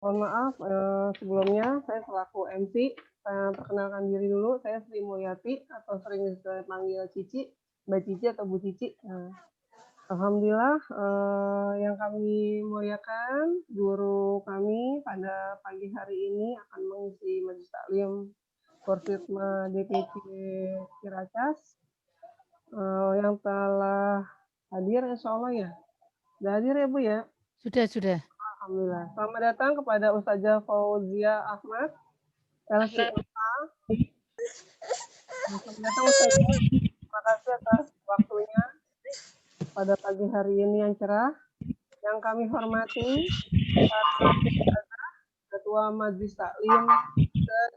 Mohon maaf, sebelumnya saya selaku MC, perkenalkan diri dulu, saya Sri Mulyati atau sering dipanggil Cici, Mbak Cici atau Bu Cici. Alhamdulillah, yang kami muliakan, guru kami pada pagi hari ini akan mengisi majelis taklim Korsitma DPC Ciracas, yang telah hadir insya Allah ya. Sudah hadir ya Bu ya? Sudah. Alhamdulillah. Selamat datang kepada Ustazah Fauzia Ahmad, LCMA. Selamat datang Ustazah. Terima kasih atas waktunya pada pagi hari ini yang cerah. Yang kami hormati, Ketua Majelis Taklim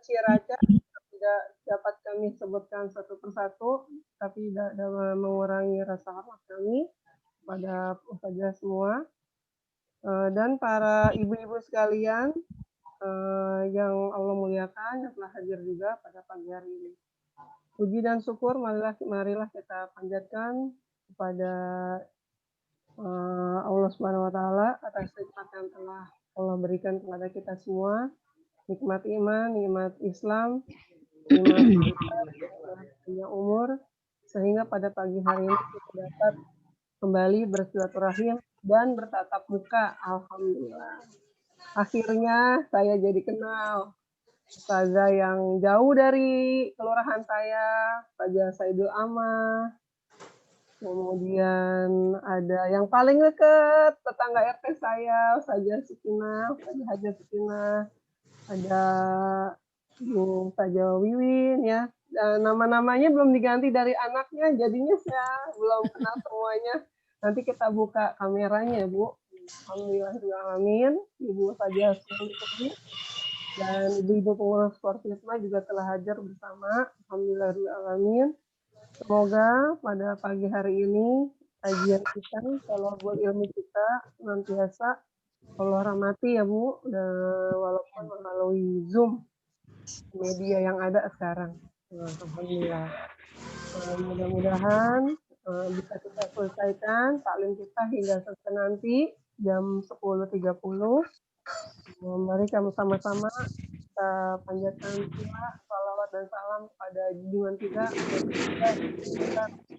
Ciracas, tidak dapat kami sebutkan satu persatu, tapi tidak mengurangi rasa hormat kami pada Ustazah semua. Dan para ibu-ibu sekalian yang Allah muliakan, yang telah hadir juga pada pagi hari ini. Puji dan syukur marilah kita panjatkan kepada Allah Subhanahu wa taala atas nikmat yang telah Allah berikan kepada kita semua, nikmat iman, nikmat Islam, nikmat panjang umur, sehingga pada pagi hari ini kita dapat kembali bersilaturahim dan bertatap muka. Alhamdulillah. Akhirnya saya jadi kenal Ustazah yang jauh dari kelurahan saya, Ustazah Saidul Amah. Kemudian ada yang paling dekat, tetangga RT saya, Ustazah Sukinah, Ustazah Haja Sukinah. Ada Bu Ustazah Wiwin ya. Nama-namanya belum diganti dari anaknya, jadinya saya belum kenal semuanya. Nanti kita buka kameranya, Bu. Alhamdulillahirrahmanirrahim. Ibu Ustazah Sukinah dan ibu-ibu pengurus Korsitma juga telah hadir bersama. Alhamdulillahirrahmanirrahim. Semoga pada pagi hari ini kajian kita, thalabul ilmi kita senantiasa Allah rahmati ya Bu, walaupun melalui Zoom media yang ada sekarang. Alhamdulillah. Mudah-mudahan bisa kita selesaikan taklim kita hingga selesai nanti jam 10.30. Mari kami sama-sama kita panjatkan doa, salawat dan salam pada junjungan kita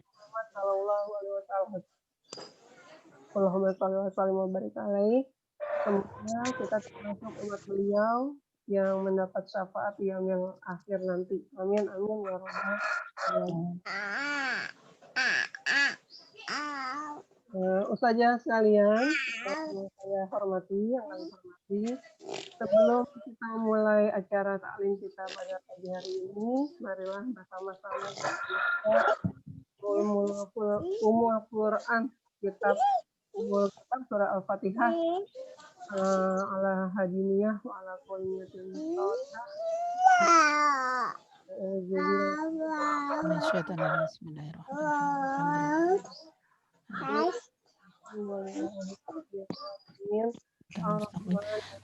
Muhammad sallallahu alaihi wasallam. Allahumma shalli wa sallim wa barik alaihi. Semoga kita termasuk umat beliau yang mendapat syafaat yang akhir nanti. Amin amin ya rabbal alamin. Ustazah sekalian, yang saya hormati, yang kami hormati, sebelum kita mulai acara taklim kita pada pagi hari ini, marilah bersama-sama kita Ummul Quran, kitab Ummul Quran surah Al-Fatihah, ala hadiniyah wa ala kulliyatin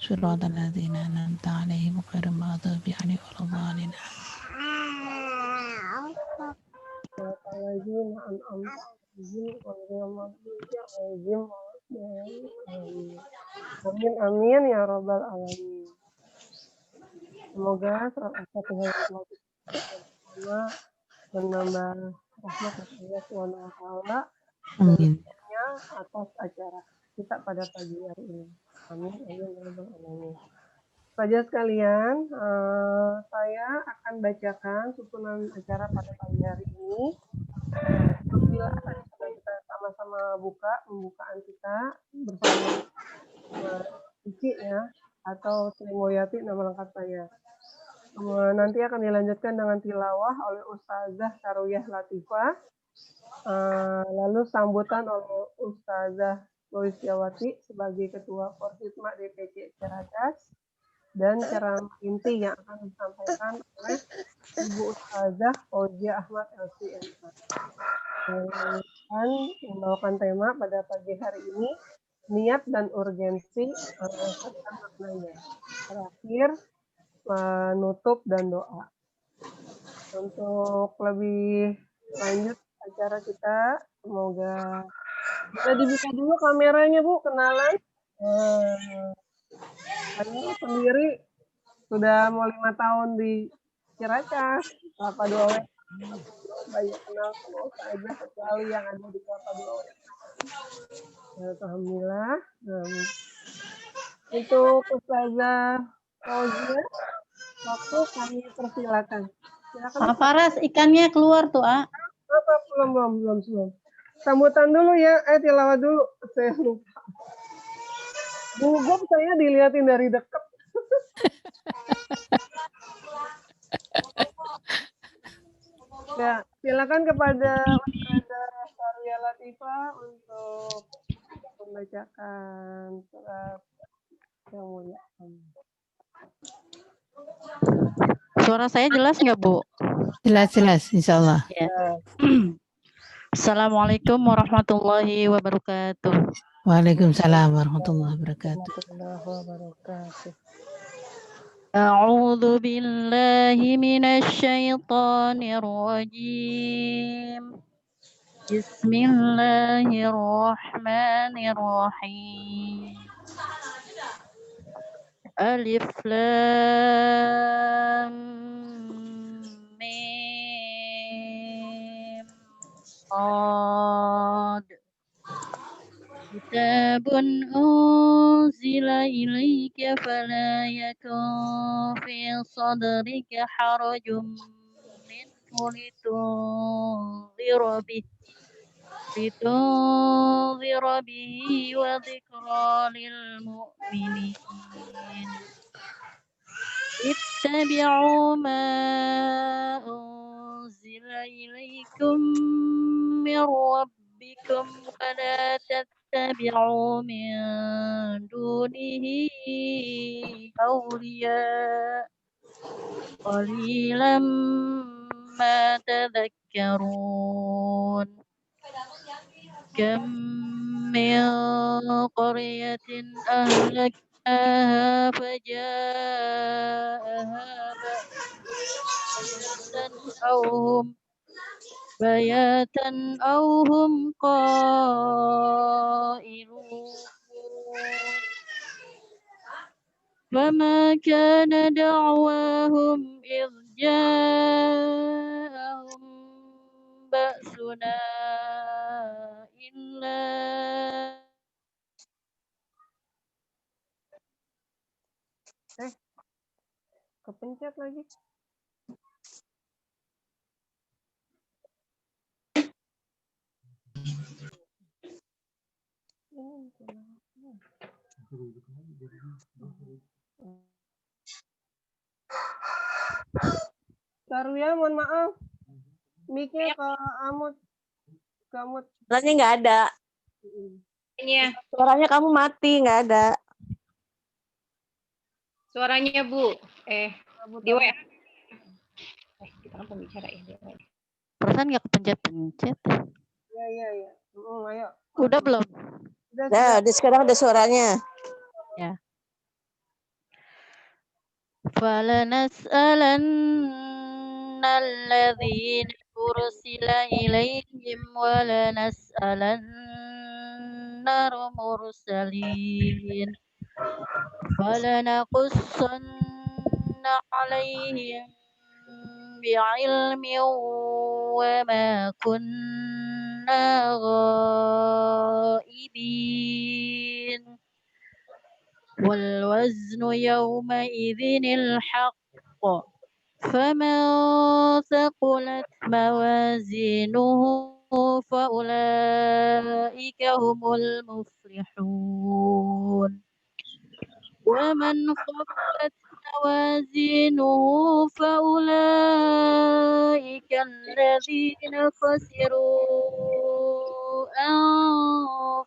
صراط الذين أنعمت عليهم غير المغضوب عليهم ولا الضالين. Amin amin ya rabbal alamin. Semoga surat Al-Fatihah menambah rahmat Allah Subhanahu wa taala atas acara kita pada pagi hari ini. Amin amin ya rabbal alamin. Saja sekalian, saya akan bacakan susunan acara pada pagi hari ini. Alhamdulillah kita sama-sama pembukaan kita bersama Cici ya, atau Sri Mulyati nama lengkap saya. Nanti akan dilanjutkan dengan tilawah oleh Ustazah Karuyah Latifah, lalu sambutan oleh Ustazah Loisiawati sebagai Ketua Korsitma DPC Ciracas, dan ceramah inti yang akan disampaikan oleh Ibu Ustazah Fauzia Ahmad LCMA. Dan membawakan tema pada pagi hari ini, niat dan urgensi serta maknanya. Terakhir, penutup dan doa. Untuk lebih lanjut acara kita, semoga bisa dibuka dulu kameranya Bu, kenalan. Saya sendiri sudah mau 5 tahun di Ciracas, Kelapa Dua Wet. Banyak kenal sama ustazah kecuali yang ada di Kelapa Dua Wet. Alhamdulillah. Untuk Ustazah Fauzia, waktu kami persilakan. Silakan. Pak Faras, ikannya keluar tuh, A. Apa? Belum. Sambutan dulu ya, tilawah dulu. Saya lupa. Gugup saya dilihatin dari dekat. Ya, silakan kepada Ustazah Saria Latifah untuk membacakan surat yang mulia. Suara saya jelas nggak, Bu? Jelas, insya Allah. Ya. Assalamualaikum warahmatullahi wabarakatuh. Waalaikumsalam warahmatullahi wabarakatuh. A'udzu billahi minasyaitonir rajim. Bismillahirrahmanirrahim. Alif Lam Mim Shad. Kitabun unzila ilaika fala yakun fi sadrika harajun minhu litunzira bihi wa dhikra lil mu'minin. Ittabi'u ma unzila ilaikum min rabbikum wa la tattabi'u min dunihi awliya qalilan ma tadhakkarun. Kam min qaryatin ahlaknaha faja'aha bayatan aw hum qailun. Fama kana da'wahum idh ja'ahum ba'suna illa kepencet lagi. Saruya, mohon maaf. Mic-nya ke Amut. Suaranya nggak ada. Suaranya kamu mati, nggak ada. Suaranya Bu, di WA. Kita kan pembicara ya. Perasaan nggak kepencet-pencet. Iya. Ayo. Udah belum? Nah, sekarang ada suaranya. Ya. Falanas'alanna alladhina ursila ilaihim walanas'alanna mursalin. Falanaqussanna alaihim bi'ilmin wa ma kunna ghaibin. والوزن يومئذ الحق فمن ثقلت موازينه فأولئك هم المفلحون ومن خفت موازينه فأولئك الذين خسروا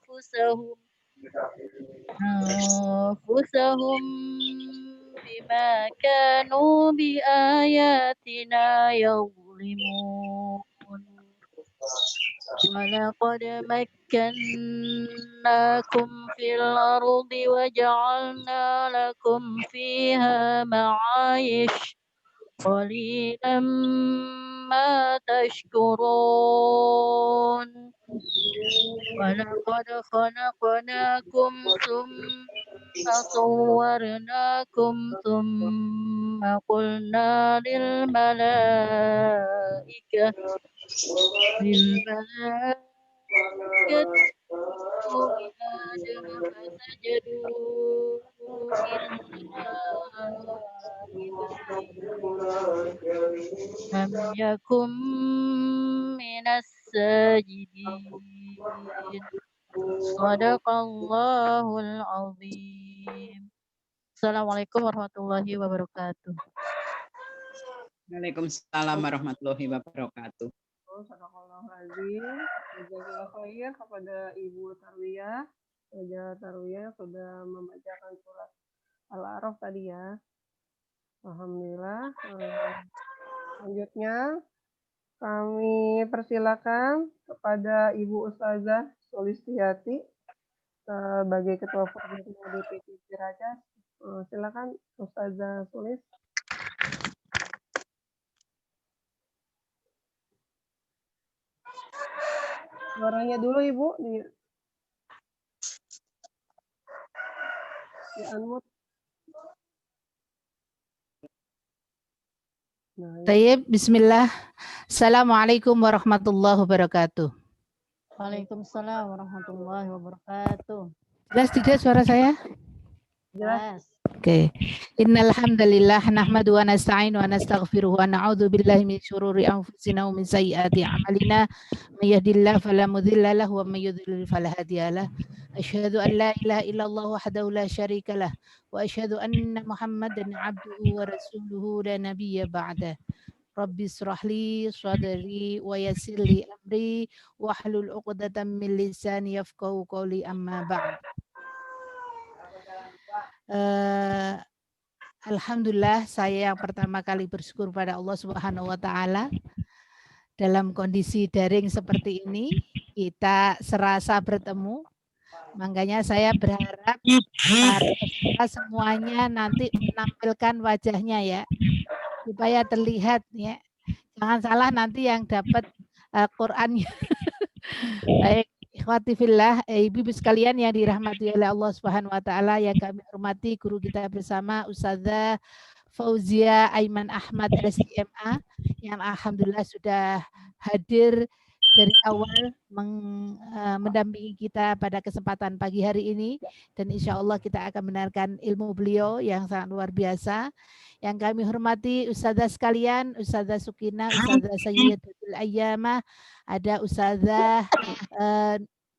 أنفسهم بما كانوا بآياتنا يظلمون ولقد مكناكم في الأرض وجعلنا لكم فيها معايش قليلا ما تشكرون ولقد خلقناكم ثم صورناكم ثم قلنا للملائكة اسجدوا لآدم فسجدوا إلا إبليس لم يكن من الساجدين صدق الله العظيم. Assalamualaikum warahmatullahi wabarakatuh. Waalaikumsalam warahmatullahi wabarakatuh. Sadaqallahul-Azim. Jazakallahu khair kepada Ibu Tarwiyah. Tarwiyah sudah membacakan surat Al-A'raf tadi ya. Alhamdulillah. Selanjutnya kami persilakan kepada Ibu Ustazah Sulistiati sebagai Ketua Formativa DPC Ciracas. Silakan Ustazah Sulis. Suaranya dulu Ibu di unmute. Tayyib, bismillah. Assalamualaikum warahmatullahi wabarakatuh. Waalaikumsalam warahmatullahi wabarakatuh. Jelas tidak suara saya? Jelas. Oke. Innal hamdalillah nahmadu wa nasta'inu wa nastaghfiruh wa na'udzu billahi min syururi anfusina wa min sayyiati a'malina. May yahdihillahu fala mudilla lahu wa may yudlil fala hadiyalah. Asyhadu an la ilaha illallah wahdahu la syarikalah wa asyhadu anna Muhammadan 'abduhu wa rasuluhu la nabiyya ba'dah. Rabbi israh li sadri wa yassir li amri wahlul 'uqdatam min lisani yafqahu qawli amma ba'd. Alhamdulillah saya yang pertama kali bersyukur pada Allah Subhanahu wa taala dalam kondisi daring seperti ini kita serasa bertemu. Makanya saya berharap kita semuanya nanti menampilkan wajahnya ya supaya terlihat ya. Jangan salah nanti yang dapat Qur'annya. Baik. Ikhwati fillah, ibu-ibu sekalian yang dirahmati oleh Allah Subhanahu wa taala, yang kami hormati guru kita bersama Ustazah Fauzia Aiman Ahmad SIMA yang alhamdulillah sudah hadir dari awal mendampingi kita pada kesempatan pagi hari ini, dan insya Allah kita akan mendengarkan ilmu beliau yang sangat luar biasa. Yang kami hormati Ustazah sekalian, Ustazah Sukina, Ustazah Sayyidatul Ayyamah, ada Ustazah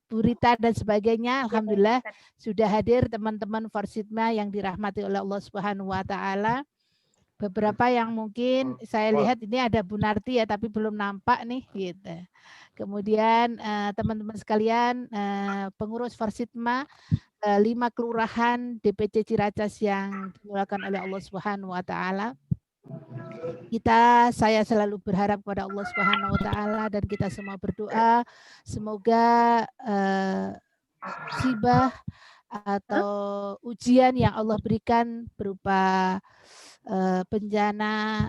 Burita dan sebagainya. Alhamdulillah sudah hadir teman-teman Forsitma yang dirahmati oleh Allah Subhanahu wa taala. Beberapa yang mungkin saya lihat ini ada Bu Narti ya, tapi belum nampak nih gitu. Kemudian teman-teman sekalian, pengurus Forsitma 5 kelurahan DPC Ciracas yang dimulakan oleh Allah Subhanahu wa taala. Saya selalu berharap kepada Allah Subhanahu wa taala dan kita semua berdoa semoga musibah atau ujian yang Allah berikan berupa bencana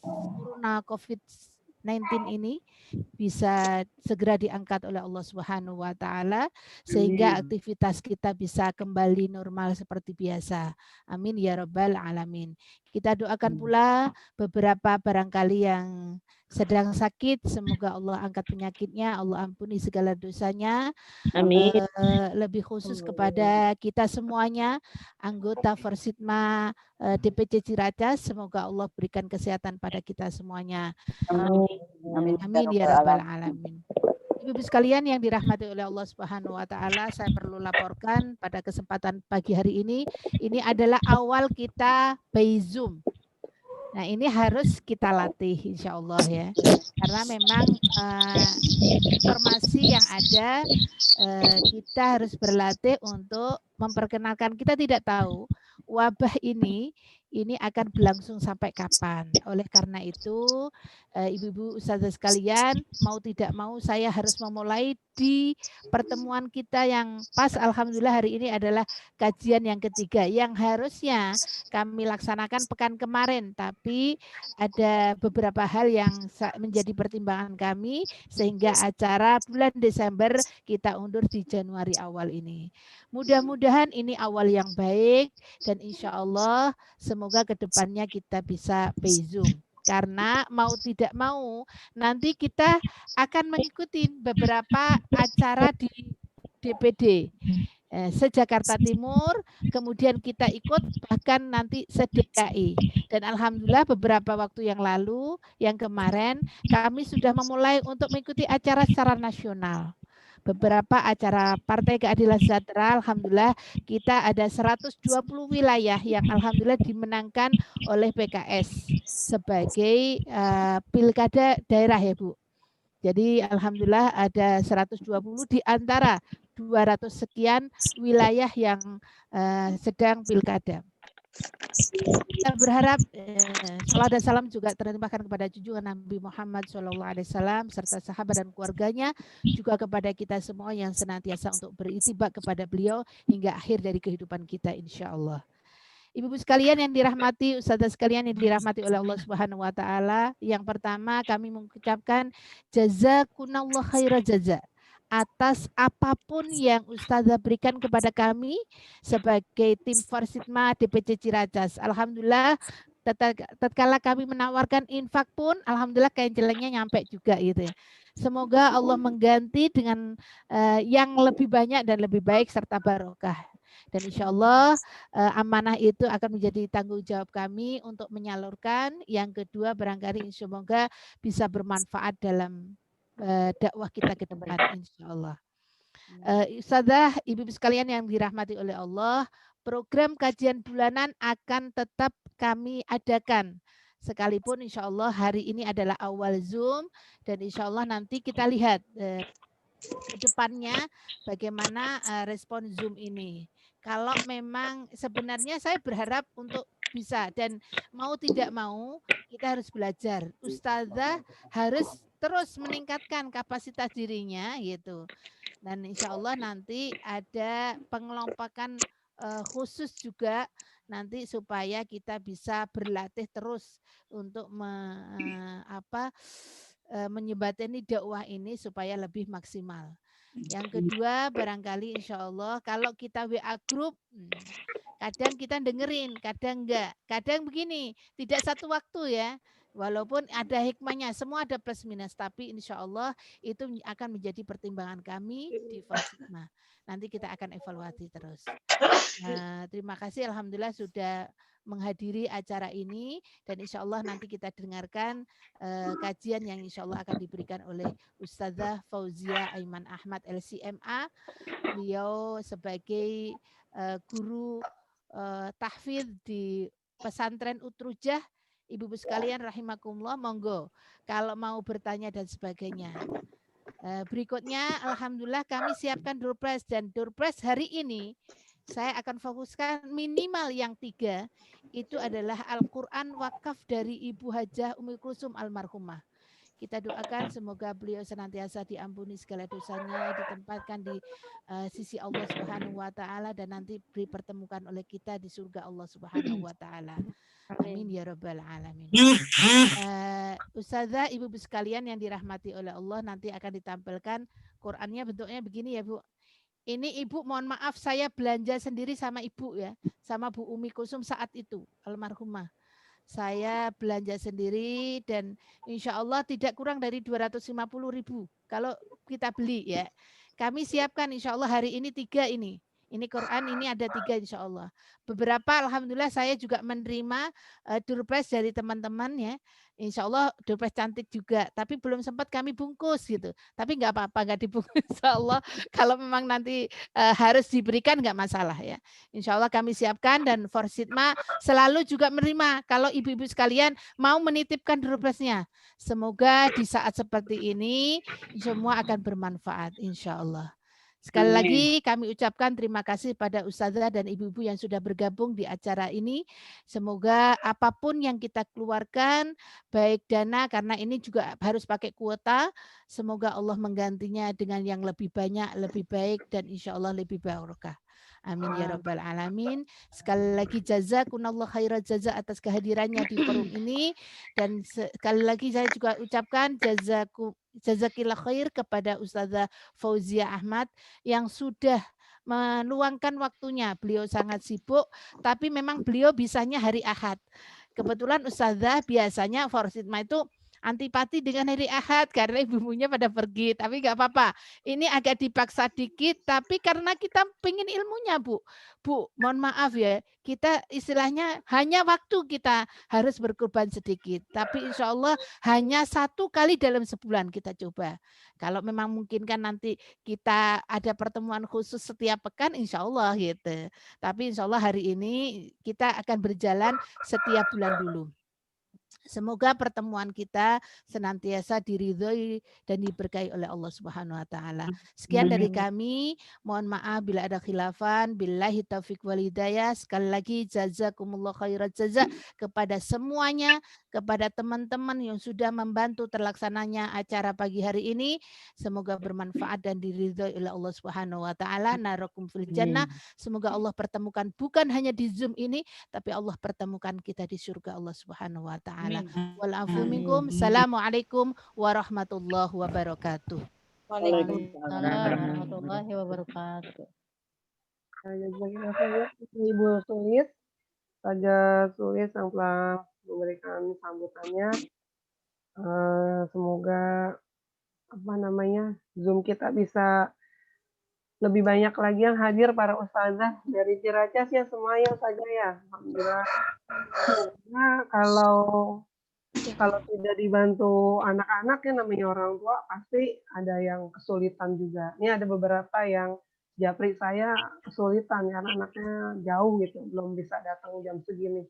corona COVID-19 ini bisa segera diangkat oleh Allah Subhanahu wa taala sehingga aktivitas kita bisa kembali normal seperti biasa. Amin ya rabbal alamin. Kita doakan pula beberapa barangkali yang sedang sakit, semoga Allah angkat penyakitnya, Allah ampuni segala dosanya. Amin. Lebih khusus kepada kita semuanya, anggota Forsitma DPC Ciracas, semoga Allah berikan kesehatan pada kita semuanya. Amin. Amin ya rabbal alamin. Ibu-ibu sekalian yang dirahmati oleh Allah Subhanahu wa taala, saya perlu laporkan pada kesempatan pagi hari ini adalah awal kita by Zoom. Nah, ini harus kita latih insya Allah ya. Karena memang informasi yang ada kita harus berlatih untuk memperkenalkan. Kita tidak tahu wabah ini ini akan berlangsung sampai kapan. Oleh karena itu, ibu-ibu ustazah sekalian, mau tidak mau saya harus memulai di pertemuan kita yang pas, alhamdulillah hari ini adalah kajian yang ketiga yang harusnya kami laksanakan pekan kemarin, tapi ada beberapa hal yang menjadi pertimbangan kami sehingga acara bulan Desember kita undur di Januari awal ini. Mudah-mudahan ini awal yang baik dan insya Allah semoga kedepannya kita bisa pay Zoom. Karena mau tidak mau nanti kita akan mengikuti beberapa acara di DPD se-Jakarta Timur, kemudian kita ikut bahkan nanti se-DKI. Dan alhamdulillah beberapa waktu yang lalu, yang kemarin kami sudah memulai untuk mengikuti acara secara nasional. Beberapa acara Partai Keadilan Sejahtera, alhamdulillah kita ada 120 wilayah yang alhamdulillah dimenangkan oleh PKS sebagai pilkada daerah ya Bu. Jadi alhamdulillah ada 120 di antara 200 sekian wilayah yang sedang pilkada. Kita berharap salam dan salam juga terlimpahkan kepada junjungan Nabi Muhammad SAW serta sahabat dan keluarganya, juga kepada kita semua yang senantiasa untuk beritiba kepada beliau hingga akhir dari kehidupan kita insya Allah. Ibu-ibu sekalian yang dirahmati, ustazah sekalian yang dirahmati oleh Allah Subhanahu wa taala, yang pertama kami mengucapkan jazakunallah khaira jaza atas apapun yang ustazah berikan kepada kami sebagai tim Forsitma DPC Ciracas. Alhamdulillah tatkala kami menawarkan infak pun alhamdulillah kain celengnya nyampe juga gitu ya. Semoga Allah mengganti dengan yang lebih banyak dan lebih baik serta barokah. Dan insya Allah amanah itu akan menjadi tanggung jawab kami untuk menyalurkan. Yang kedua barangkali semoga bisa bermanfaat dalam dakwah kita ke depan insya Allah. Ustazah, ibu-ibu sekalian yang dirahmati oleh Allah, program kajian bulanan akan tetap kami adakan. Sekalipun insya Allah hari ini adalah awal Zoom dan insya Allah nanti kita lihat ke depannya bagaimana respon Zoom ini. Kalau memang sebenarnya saya berharap untuk bisa dan mau tidak mau kita harus belajar. Ustazah harus terus meningkatkan kapasitas dirinya gitu. Dan insya Allah nanti ada pengelompokan khusus juga nanti supaya kita bisa berlatih terus untuk menyebatani dakwah ini supaya lebih maksimal. Yang kedua barangkali insya Allah kalau kita WA group kadang kita dengerin, kadang enggak. Kadang begini, tidak satu waktu ya. Walaupun ada hikmahnya, semua ada plus minus. Tapi insya Allah itu akan menjadi pertimbangan kami di Forsitma. Nanti kita akan evaluasi terus. Terima kasih alhamdulillah sudah menghadiri acara ini. Dan insya Allah nanti kita dengarkan kajian yang insya Allah akan diberikan oleh Ustazah Fauzia Aiman Ahmad LCMA. Beliau sebagai guru tahfidz di pesantren Utrujah. Ibu-ibu sekalian rahimakumullah, monggo kalau mau bertanya dan sebagainya. Berikutnya alhamdulillah kami siapkan doorpress dan doorpress hari ini saya akan fokuskan minimal yang 3 itu adalah Al-Quran wakaf dari Ibu Hajah Umi Kulsum almarhumah. Kita doakan semoga beliau senantiasa diampuni segala dosanya, ditempatkan di sisi Allah Subhanahu wa taala dan nanti dipertemukan oleh kita di surga Allah Subhanahu wa taala. Amin ya rabbal alamin. Ustazah, ibu-ibu sekalian yang dirahmati oleh Allah, nanti akan ditampilkan Qur'annya bentuknya begini ya Bu. Ini Ibu mohon maaf saya belanja sendiri sama Ibu ya, sama Bu Umi Kulsum saat itu almarhumah. Saya belanja sendiri dan insya Allah tidak kurang dari 250.000 kalau kita beli ya. Kami siapkan insya Allah hari ini 3 ini. Ini Quran ini ada 3 insya Allah. Beberapa alhamdulillah saya juga menerima doorpress dari teman-teman ya. Insya Allah doorpress cantik juga. Tapi belum sempat kami bungkus gitu. Tapi nggak apa-apa nggak dibungkus insya Allah. Kalau memang nanti harus diberikan nggak masalah ya. Insya Allah kami siapkan dan Forsitma selalu juga menerima kalau ibu-ibu sekalian mau menitipkan doorpressnya. Semoga di saat seperti ini semua akan bermanfaat insya Allah. Sekali Amin. lagi kami ucapkan terima kasih pada Ustazah dan ibu-ibu yang sudah bergabung di acara ini. Semoga apapun yang kita keluarkan, baik dana karena ini juga harus pakai kuota, semoga Allah menggantinya dengan yang lebih banyak, lebih baik dan insya Allah lebih barokah. Amin ya rabbal alamin. Sekali lagi jazakumullah khairan jaza atas kehadirannya di forum ini dan sekali lagi saya juga ucapkan jazakillah khair kepada Ustazah Fauzia Ahmad yang sudah meluangkan waktunya. Beliau sangat sibuk, tapi memang beliau bisanya hari Ahad. Kebetulan Ustazah biasanya Forsitma itu antipati dengan hari Ahad karena ibunya pada pergi, tapi nggak apa-apa. Ini agak dipaksa dikit, tapi karena kita pengen ilmunya, Bu. Bu, mohon maaf ya, kita istilahnya hanya waktu kita harus berkorban sedikit, tapi insya Allah hanya 1 kali dalam sebulan kita coba. Kalau memang mungkin kan nanti kita ada pertemuan khusus setiap pekan, insya Allah gitu. Tapi insya Allah hari ini kita akan berjalan setiap bulan dulu. Semoga pertemuan kita senantiasa diridhoi dan diberkahi oleh Allah Subhanahu wa taala. Sekian dari kami. Mohon maaf bila ada khilafan. Billahi taufik wal hidayah. Sekali lagi jazakumullah khairat jaza kepada semuanya, kepada teman-teman yang sudah membantu terlaksananya acara pagi hari ini. Semoga bermanfaat dan diridhoi oleh Allah Subhanahu wa taala. Narakum fil jannah. Semoga Allah pertemukan bukan hanya di Zoom ini, tapi Allah pertemukan kita di surga Allah Subhanahu wa taala. Walafu minkum. Assalamualaikum warahmatullahi wabarakatuh. Waalaikumsalam warahmatullahi wabarakatuh. Ibu Sulis, Raja Sulis yang telah memberikan sambutannya. Semoga Zoom kita bisa lebih banyak lagi yang hadir para ustazah dari Ciracas ya semuanya ustazah ya. Alhamdulillah. Nah, kalau tidak dibantu anak-anak ya namanya orang tua pasti ada yang kesulitan juga. Ini ada beberapa yang japri saya kesulitan karena anaknya jauh gitu, belum bisa datang jam segini.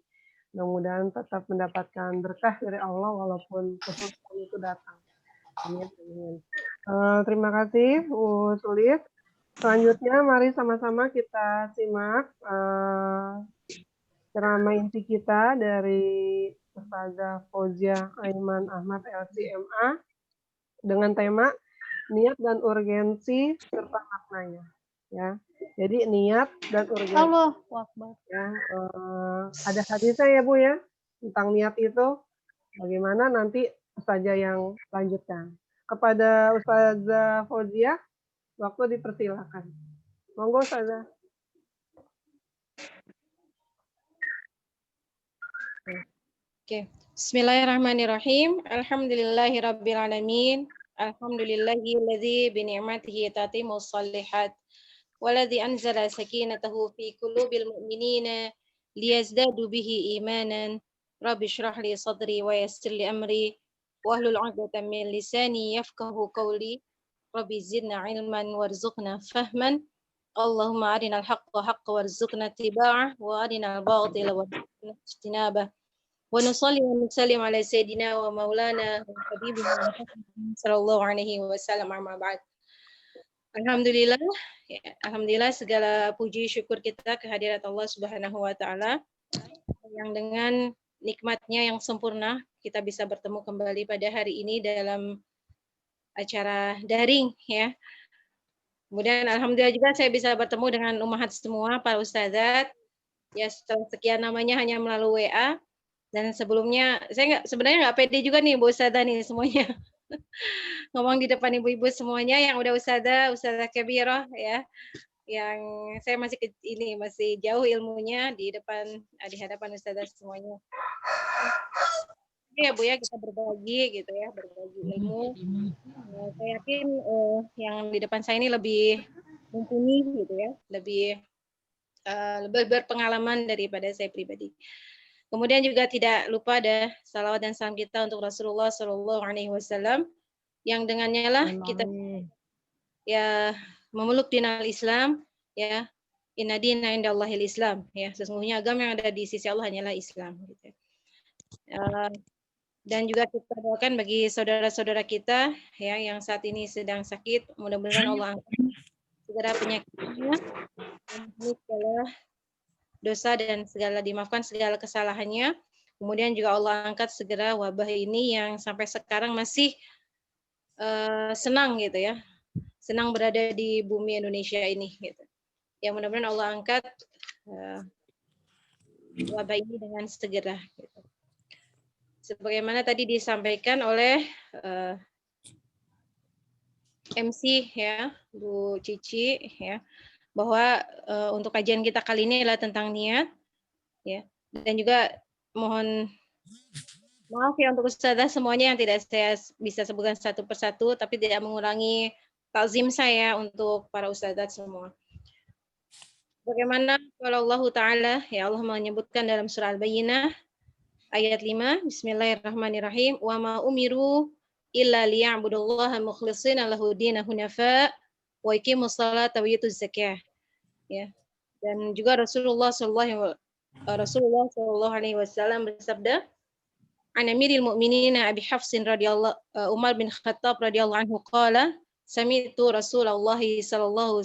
Mudah-mudahan tetap mendapatkan berkah dari Allah walaupun kesulitan itu datang. Amin. Terima kasih Bu Sulis. Selanjutnya mari sama-sama kita simak ceramah inti kita dari Ustazah Fauzia Aiman Ahmad LCMA dengan tema niat dan urgensi serta maknanya. Ya, jadi niat dan urgensi. Allahu Akbar. Ya, ada hadisnya ya Bu ya tentang niat itu. Bagaimana nanti Ustazah yang lanjutkan. Kepada Ustazah Fauzia, waktu dipersilakan. Monggo Ustazah. Oke. Bismillahirrahmanirrahim. Alhamdulillahirabbil alamin. Alhamdulillahilladzi bi ni'matihi tatimmus shalihat. Walladzi anzala sakinatahu fi qulubil mu'minina liyazdadu bihi imanan. Rabbi shrah li sadri wa yassir li amri wahlul 'uqdatam min lisani yafqahu qawli. Rabbi zidna ilman warzuqna fahman. Allahumma arinal haqqa haqqan warzuqna ittiba'ah wa arinal batila warzuqna ijtinabah. Wa nusalli wa nusallim ala sayyidina wa maulana wa habibina sallallahu alaihi wasallam amma ba'd. Alhamdulillah, ya, alhamdulillah segala puji syukur kita kehadirat Allah Subhanahu wa taala yang dengan nikmatnya yang sempurna kita bisa bertemu kembali pada hari ini dalam acara daring ya. Kemudian alhamdulillah juga saya bisa bertemu dengan ummahat semua para ustadzat. Ya setelah sekian namanya hanya melalui WA. Dan sebelumnya saya sebenarnya nggak pede juga nih Bu Ustazah nih semuanya ngomong di depan ibu-ibu semuanya yang udah Ustazah Kabirah ya, yang saya masih jauh ilmunya di hadapan Ustazah semuanya. Ya Bu ya kita berbagi gitu ya, berbagi ilmu. Saya yakin yang di depan saya ini lebih mumpuni gitu ya, lebih berpengalaman daripada saya pribadi. Kemudian juga tidak lupa ada salawat dan salam kita untuk Rasulullah Shallallahu Alaihi Wasallam yang dengannya lah kita ya memeluk dinal Islam ya, inna dina indallahil Islam ya, sesungguhnya agama yang ada di sisi Allah hanyalah Islam gitu. Dan juga kita doakan bagi saudara-saudara kita ya yang saat ini sedang sakit, mudah-mudahan Allah angkat segala penyakitnya, mengampuni segala dosa dan segala dimaafkan segala kesalahannya. Kemudian juga Allah angkat segera wabah ini yang sampai sekarang masih senang gitu ya, senang berada di bumi Indonesia ini gitu. Ya mudah-mudahan Allah angkat wabah ini dengan segera gitu. Sebagaimana tadi disampaikan oleh MC ya Bu Cici ya, bahwa untuk kajian kita kali ini adalah tentang niat ya, dan juga mohon maaf ya untuk Ustazah semuanya yang tidak saya bisa sebutkan satu persatu, tapi tidak mengurangi takzim saya untuk para Ustazah semua. Bagaimana kalau Allah Ta'ala, ya Allah menyebutkan dalam surah Al-Bayyinah ayat 5, Bismillahirrahmanirrahim, wa ma umiru illa liya'budullaha mukhlishina lahu dina hunafa wa yuqimus salata wa yutuz zakah. Ya. Dan juga Rasulullah sallallahu alaihi wasallam bersabda, an Amiril Mu'minin Abi Hafsin radhiyallahu Umar bin Khattab radhiyallahu anhu qala sami'tu Rasulullah sallallahu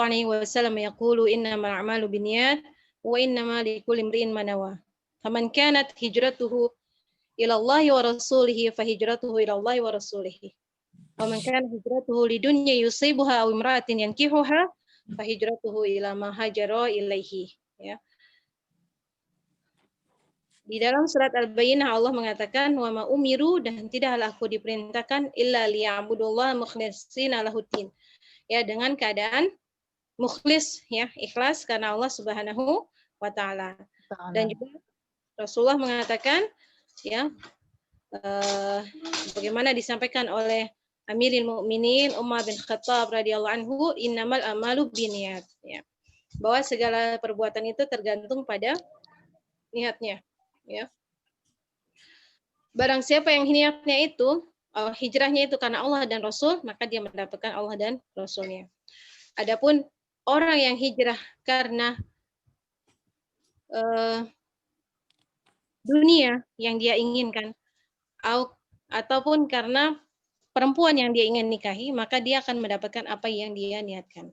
alaihi wasallam yaqulu innamal a'malu binniyat wa innamal likulli imri'in ma nawa. Faman kanat hijratuhu ila Allah wa rasulihi fa hijratuhu ila Allah wa rasulihi. Wa man kanat hijratuhu lidunya yusibuha aw imra'atin yankihuha fa hijratuhu ila ma hajara ilaihi. Ya. Di dalam surat Al-Bayyinah Allah mengatakan wa ma umiru, dan tidaklah aku diperintahkan illa liya'budullaha mukhlishina lahuddin. Ya, dengan keadaan mukhlis ya, ikhlas karena Allah Subhanahu wa taala. Dan juga Rasulullah mengatakan ya bagaimana disampaikan oleh Amirul Mukminin Umar bin Khattab radhiyallahu anhu, innamal a'malu binniyat ya. Bahwa segala perbuatan itu tergantung pada niatnya. Ya. Barang siapa yang niatnya itu hijrahnya itu karena Allah dan Rasul, maka dia mendapatkan Allah dan Rasulnya. Adapun orang yang hijrah karena dunia yang dia inginkan ataupun karena perempuan yang dia ingin nikahi, maka dia akan mendapatkan apa yang dia niatkan.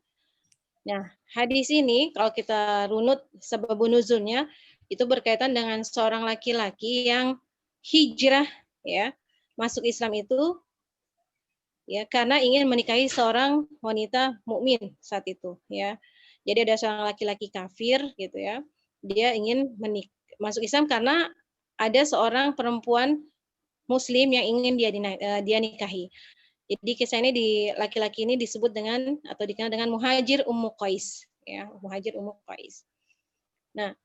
Nah, hadis ini kalau kita runut sebabun nuzulnya itu berkaitan dengan seorang laki-laki yang hijrah ya, masuk Islam itu ya karena ingin menikahi seorang wanita mukmin saat itu ya. Jadi ada seorang laki-laki kafir gitu ya. Dia ingin masuk Islam karena ada seorang perempuan muslim yang ingin dia nikahi. Jadi kisah ini di laki-laki ini disebut dengan atau dikenal dengan Muhajir Ummu Qais ya, Muhajir Ummu Qais. Nah,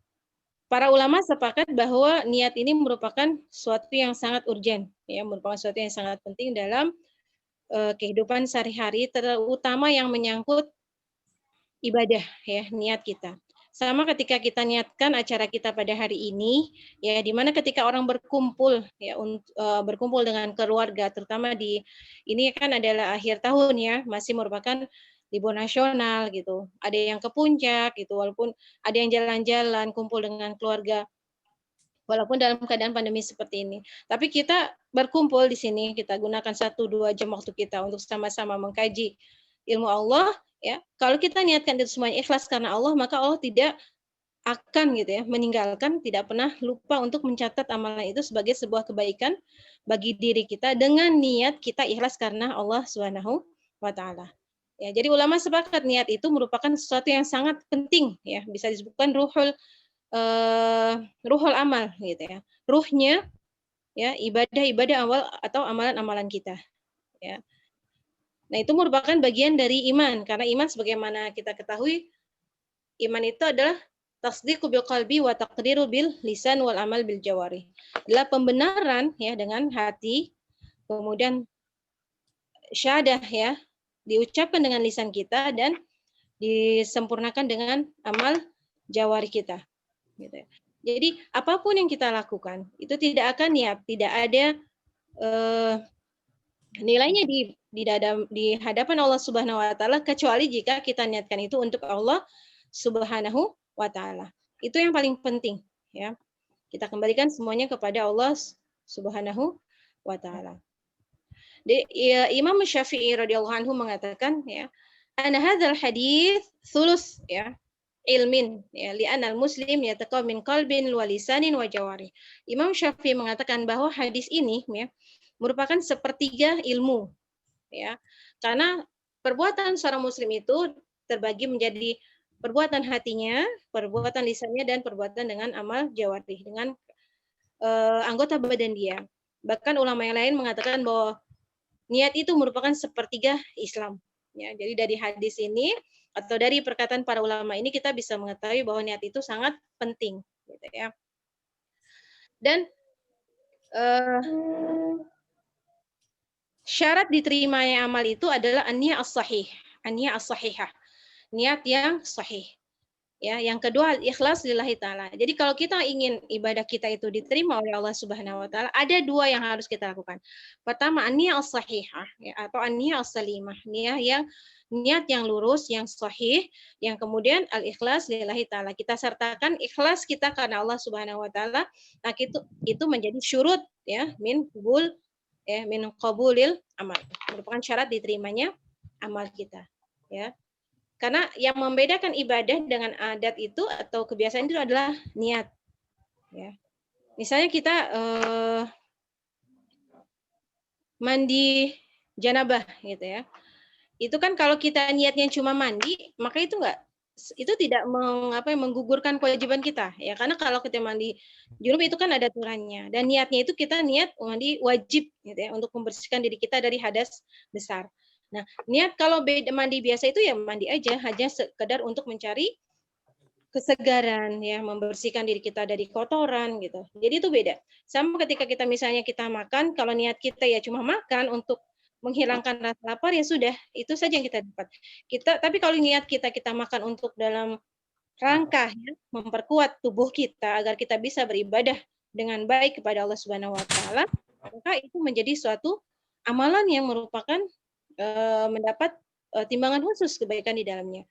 para ulama sepakat bahwa niat ini merupakan suatu yang sangat urgen, ya, merupakan suatu yang sangat penting dalam kehidupan sehari-hari, terutama yang menyangkut ibadah, ya, niat kita. Sama ketika kita niatkan acara kita pada hari ini, ya, di mana ketika orang berkumpul, ya, berkumpul dengan keluarga, terutama ini kan adalah akhir tahun, ya, masih merupakan libur nasional gitu. Ada yang ke puncak gitu, walaupun ada yang jalan-jalan kumpul dengan keluarga, walaupun dalam keadaan pandemi seperti ini. Tapi kita berkumpul di sini, kita gunakan 1-2 jam waktu kita untuk sama-sama mengkaji ilmu Allah. Ya, kalau kita niatkan itu semuanya ikhlas karena Allah, maka Allah tidak akan gitu ya meninggalkan, tidak pernah lupa untuk mencatat amalan itu sebagai sebuah kebaikan bagi diri kita dengan niat kita ikhlas karena Allah Subhanahu wa taala. Ya, jadi ulama sepakat niat itu merupakan sesuatu yang sangat penting ya, bisa disebutkan ruhul amal gitu ya. Ruhnya ya ibadah-ibadah awal atau amalan-amalan kita ya. Nah, itu merupakan bagian dari iman, karena iman sebagaimana kita ketahui, iman itu adalah tasdiqu bil qalbi wa taqdiru bil lisan wal amal bil jawari. Adalah pembenaran ya dengan hati, kemudian syahadah ya diucapkan dengan lisan kita dan disempurnakan dengan amal jawari kita. Gitu. Jadi apapun yang kita lakukan itu tidak akan tidak ada nilainya di hadapan Allah Subhanahu wa taala kecuali jika kita niatkan itu untuk Allah Subhanahu wa taala. Itu yang paling penting ya. Kita kembalikan semuanya kepada Allah Subhanahu wa taala. Imam Syafi'i radhiyallahu anhu mengatakan ya, Ana hadzal hadits thuluts ya ilmin ya li'anna al-muslim yataqaw min qalbin wa lisanin wa jawari. Imam Syafi'i mengatakan bahwa hadis ini ya merupakan sepertiga ilmu ya. Karena perbuatan seorang muslim itu terbagi menjadi perbuatan hatinya, perbuatan lisannya dan perbuatan dengan amal jawarih dengan anggota badan dia. Bahkan ulama yang lain mengatakan bahwa niat itu merupakan sepertiga Islam. Ya, jadi dari hadis ini atau dari perkataan para ulama ini kita bisa mengetahui bahwa niat itu sangat penting, gitu ya. Dan syarat diterimanya amal itu adalah an-niyah as-sahih, an-niyah as-sahihah, niat yang sahih. Ya, yang kedua ikhlas lillahi taala. Jadi kalau kita ingin ibadah kita itu diterima oleh Allah Subhanahu wa taala, ada dua yang harus kita lakukan. Pertama, an-niyah as-sahihah ya, atau an-niyah as-salimah, niat yang lurus, yang sahih, yang kemudian al-ikhlas lillahi taala. Kita sertakan ikhlas kita karena Allah Subhanahu wa taala. Nah, itu menjadi syurut ya min qabulil amal. Merupakan syarat diterimanya amal kita, ya. Karena yang membedakan ibadah dengan adat itu atau kebiasaan itu adalah niat. Ya. Misalnya kita mandi janabah gitu ya. Itu kan kalau kita niatnya cuma mandi, maka itu tidak menggugurkan kewajiban kita ya. Karena kalau kita mandi junub itu kan ada aturannya dan niatnya itu kita niat mandi wajib gitu ya untuk membersihkan diri kita dari hadas besar. Nah, niat kalau mandi biasa itu ya mandi aja, hanya sekedar untuk mencari kesegaran ya, membersihkan diri kita dari kotoran gitu. Jadi itu beda. Sama ketika kita misalnya kita makan, kalau niat kita ya cuma makan untuk menghilangkan rasa lapar ya sudah, itu saja yang kita dapat. Tapi kalau niat kita makan untuk dalam rangka ya, memperkuat tubuh kita agar kita bisa beribadah dengan baik kepada Allah Subhanahu wa taala, maka itu menjadi suatu amalan yang merupakan mendapat timbangan khusus kebaikan di dalamnya.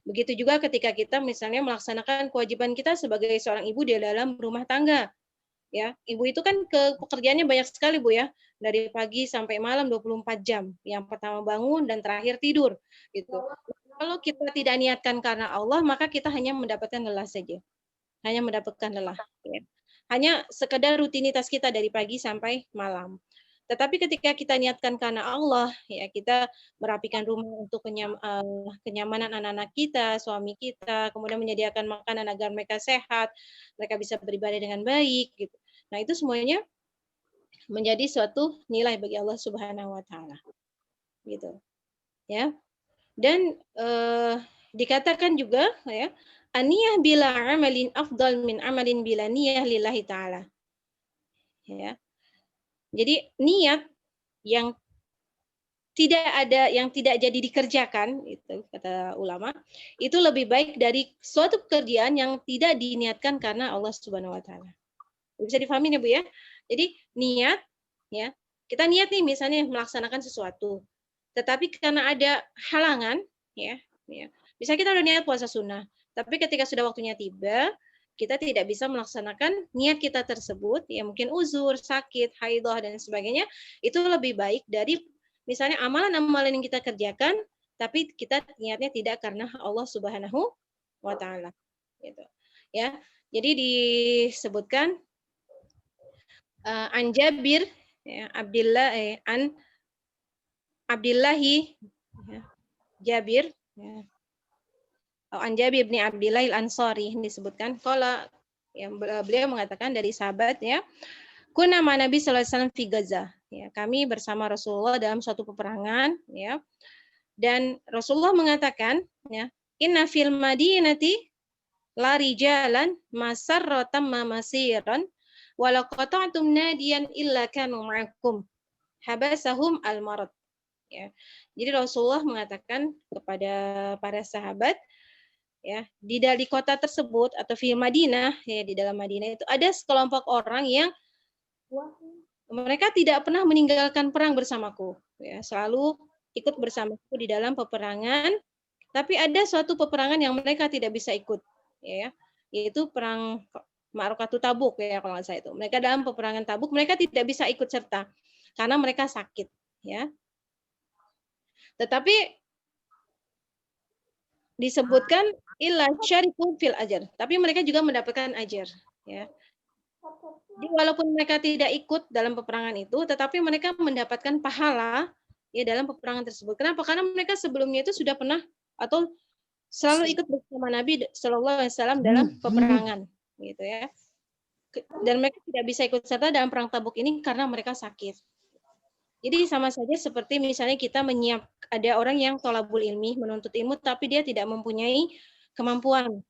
Begitu juga ketika kita misalnya melaksanakan kewajiban kita sebagai seorang ibu di dalam rumah tangga. Ya, ibu itu kan pekerjaannya banyak sekali, Bu ya. Dari pagi sampai malam 24 jam. Yang pertama bangun dan terakhir tidur gitu. Kalau kita tidak niatkan karena Allah, maka kita hanya mendapatkan lelah saja. Hanya mendapatkan lelah, ya. Hanya sekedar rutinitas kita dari pagi sampai malam. Tetapi ketika kita niatkan karena Allah, ya kita merapikan rumah untuk kenyamanan anak-anak kita, suami kita, kemudian menyediakan makanan agar mereka sehat, mereka bisa beribadah dengan baik, gitu. Nah itu semuanya menjadi suatu nilai bagi Allah Subhanahu Wa Taala, gitu, ya. Dan dikatakan juga, ya, aniyah bila amalin afdal min amalin bila niyah lillahi Taala, ya. Jadi niat yang tidak jadi dikerjakan, itu kata ulama, itu lebih baik dari suatu pekerjaan yang tidak diniatkan karena Allah Subhanahu wa taala. Bisa difahami ya, Bu ya? Jadi niat ya, kita niat nih misalnya melaksanakan sesuatu. Tetapi karena ada halangan ya. Bisa kita udah niat puasa sunnah, tapi ketika sudah waktunya tiba, kita tidak bisa melaksanakan niat kita tersebut, ya mungkin uzur, sakit, haidah dan sebagainya, itu lebih baik dari misalnya amalan-amalan yang kita kerjakan, tapi kita niatnya tidak karena Allah Subhanahu wa taala. Gitu. Ya. Jadi disebutkan an Jabir ya, Abdillahi ya, Jabir ya. An Jabir bin Abdillah al-Ansari disebutkan qala yang beliau mengatakan dari sahabat ya, kunna ma Nabi sallallahu alaihi wasallam fi Gaza, ya, kami bersama Rasulullah dalam suatu peperangan ya. Dan Rasulullah mengatakan ya, inna fil madinati la rijalan masarratam masiran wala qata'tum nadiyan illa kanu ma'akum habasahum al-marad, ya. Jadi Rasulullah mengatakan kepada para sahabat ya, di kota tersebut atau di Madinah ya, di dalam Madinah itu ada sekelompok orang yang mereka tidak pernah meninggalkan perang bersamaku ya, selalu ikut bersamaku di dalam peperangan, tapi ada suatu peperangan yang mereka tidak bisa ikut ya, yaitu perang Ma'rakatu Tabuk ya kalau nggak salah itu. Mereka dalam peperangan Tabuk mereka tidak bisa ikut serta karena mereka sakit ya. Tetapi disebutkan illa syariku fil ajar, tapi mereka juga mendapatkan ajar, ya. Jadi walaupun mereka tidak ikut dalam peperangan itu, tetapi mereka mendapatkan pahala ya dalam peperangan tersebut. Kenapa? Karena mereka sebelumnya itu sudah pernah atau selalu ikut bersama Nabi Shallallahu Alaihi Wasallam dalam peperangan, gitu ya. Dan mereka tidak bisa ikut serta dalam perang Tabuk ini karena mereka sakit. Jadi sama saja seperti misalnya kita ada orang yang thalabul ilmi, menuntut ilmu, tapi dia tidak mempunyai kemampuan,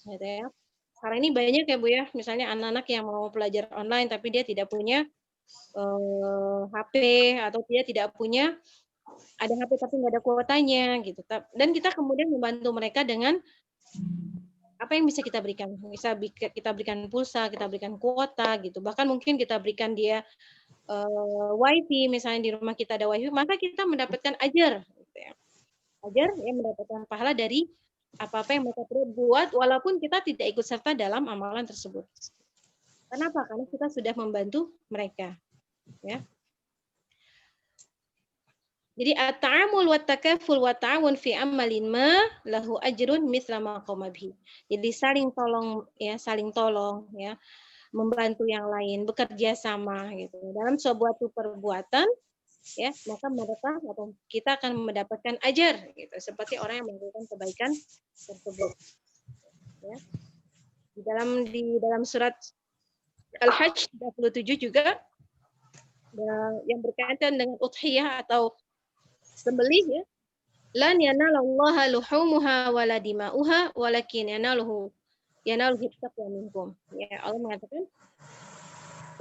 gitu ya. Sekarang ini banyak ya Bu ya, misalnya anak-anak yang mau belajar online tapi dia tidak punya HP atau dia tidak punya, ada HP tapi nggak ada kuotanya gitu. Dan kita kemudian membantu mereka dengan apa yang bisa kita berikan. Bisa kita berikan pulsa, kita berikan kuota gitu. Bahkan mungkin kita berikan dia WiFi, misalnya di rumah kita ada WiFi, maka kita mendapatkan ajar. Gitu ya. Ajar yang mendapatkan pahala dari apa-apa yang mereka perbuat walaupun kita tidak ikut serta dalam amalan tersebut. Kenapa? Karena kita sudah membantu mereka. Ya. Jadi at-ta'amul wa takaful wa ta'awun fi amalin ma lahu ajrun mithla ma qama bihi. Jadi saling tolong ya, membantu yang lain, bekerja sama gitu. Dalam suatu perbuatan ya, maka mereka atau kita akan mendapatkan ajar gitu, seperti orang yang melakukan kebaikan tersebut. Ya. Di dalam surat Al-Hajj 37 juga yang berkaitan dengan udhiyah atau sembelih ya. Lan yanalallaha luhumuha wala dima'uha walakin yanaluhu taqwa minkum. Ya, Allah mengatakan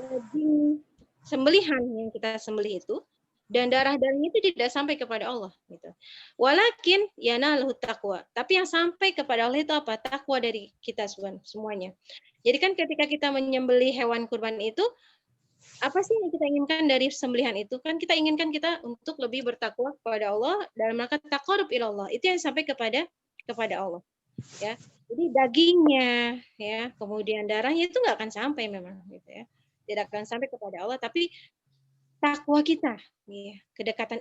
daging sembelihan yang kita sembelih itu dan darah-darahnya itu tidak sampai kepada Allah gitu. Walakin yanaluhu taqwa. Tapi yang sampai kepada Allah itu apa? Takwa dari kita semuanya. Jadi kan ketika kita menyembelih hewan kurban itu, apa sih yang kita inginkan dari sembelihan itu? Kan kita inginkan kita untuk lebih bertakwa kepada Allah dalam rangka taqarrub ila Allah. Itu yang sampai kepada Allah. Ya. Jadi dagingnya ya, kemudian darahnya itu nggak akan sampai memang gitu ya. Tidak akan sampai kepada Allah, tapi takwa kita, ya, kedekatan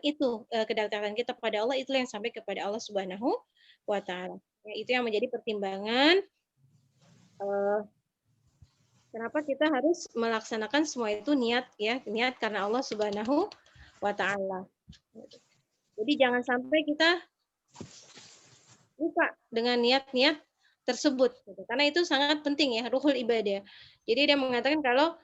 kita pada Allah itu yang sampai kepada Allah Subhanahu wa taala. Ya, itu yang menjadi pertimbangan kenapa kita harus melaksanakan semua itu niat karena Allah Subhanahu wa taala. Jadi jangan sampai kita lupa dengan niat-niat tersebut gitu. Karena itu sangat penting ya, ruhul ibadah. Jadi dia mengatakan kalau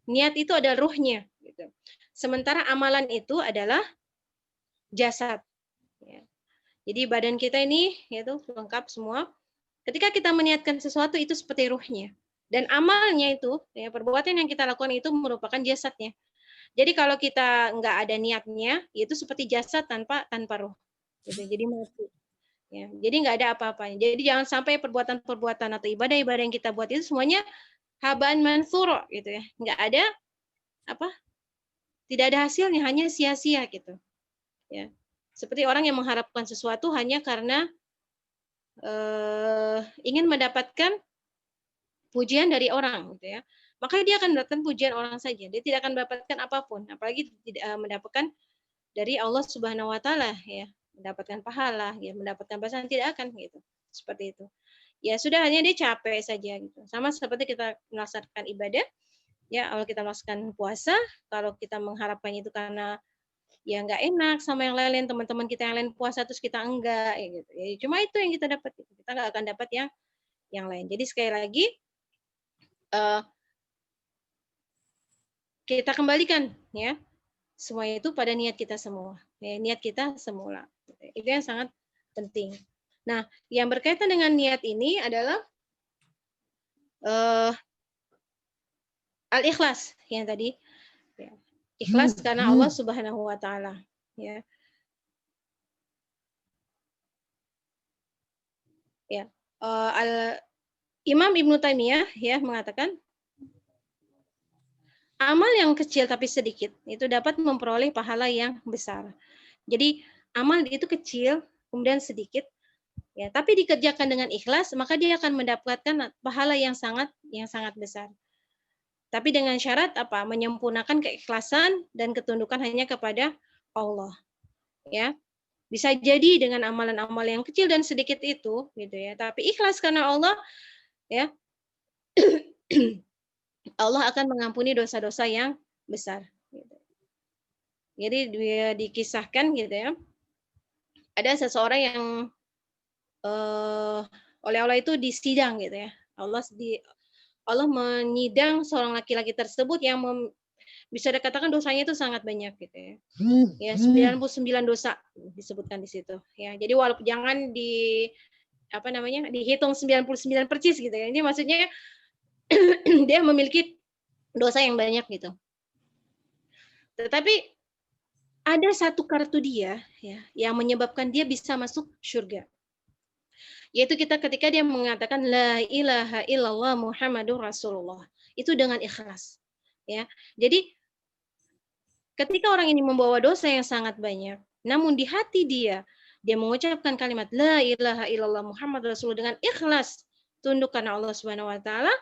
niat itu adalah ruhnya gitu. Sementara amalan itu adalah jasad ya. Jadi badan kita ini yaitu lengkap semua. Ketika kita meniatkan sesuatu itu seperti ruhnya. Dan amalnya itu, ya, perbuatan yang kita lakukan itu merupakan jasadnya. Jadi kalau kita nggak ada niatnya, itu seperti jasad tanpa ruh. Gitu. Jadi mati. Ya, jadi nggak ada apa-apanya. Jadi jangan sampai perbuatan-perbuatan atau ibadah-ibadah yang kita buat itu semuanya habaan mansura gitu ya. Nggak ada tidak ada hasilnya, hanya sia-sia gitu. Ya. Seperti orang yang mengharapkan sesuatu hanya karena ingin mendapatkan pujian dari orang gitu ya, maka dia akan mendapatkan pujian orang saja, dia tidak akan mendapatkan apapun, apalagi tidak mendapatkan dari Allah Subhanahu wa taala ya, mendapatkan pahala ya, mendapatkan balasan, tidak akan gitu, seperti itu ya. Sudah, hanya dia capek saja gitu. Sama seperti kita melaksanakan ibadah ya, kalau kita melaksanakan puasa, kalau kita mengharapkannya itu karena ya nggak enak sama yang lain, teman-teman kita yang lain puasa terus kita enggak ya gitu ya, cuma itu yang kita dapat, kita nggak akan dapat yang lain. Jadi sekali lagi kita kembalikan ya semua itu pada niat kita semua ya, niat kita semula, itu yang sangat penting. Nah, yang berkaitan dengan niat ini adalah al-ikhlas yang tadi ya. Ikhlas karena Allah Subhanahu wa taala ya. Ya. Imam Ibnu Taimiyah ya mengatakan amal yang kecil tapi sedikit itu dapat memperoleh pahala yang besar. Jadi amal itu kecil kemudian sedikit ya, tapi dikerjakan dengan ikhlas maka dia akan mendapatkan pahala yang sangat besar. Tapi dengan syarat apa? Menyempurnakan keikhlasan dan ketundukan hanya kepada Allah. Ya. Bisa jadi dengan amalan-amalan yang kecil dan sedikit itu, gitu ya. Tapi ikhlas karena Allah, ya, Allah akan mengampuni dosa-dosa yang besar. Gitu. Jadi dia dikisahkan, gitu ya. Ada seseorang yang oleh Allah itu disidang, gitu ya. Allah menyidang seorang laki-laki tersebut yang bisa dikatakan dosanya itu sangat banyak, gitu ya. Ya, 99 dosa disebutkan di situ. Ya, jadi walaupun jangan dihitung 99 persis gitu ya. Ini maksudnya dia memiliki dosa yang banyak gitu. Tetapi ada satu kartu dia ya yang menyebabkan dia bisa masuk surga. Yaitu ketika dia mengatakan la ilaha illallah Muhammadur Rasulullah. Itu dengan ikhlas. Ya. Jadi ketika orang ini membawa dosa yang sangat banyak, namun di hati dia mengucapkan kalimat la ilaha illallah Muhammad Rasulullah dengan ikhlas tunduk karena Allah Subhanahu wa taala,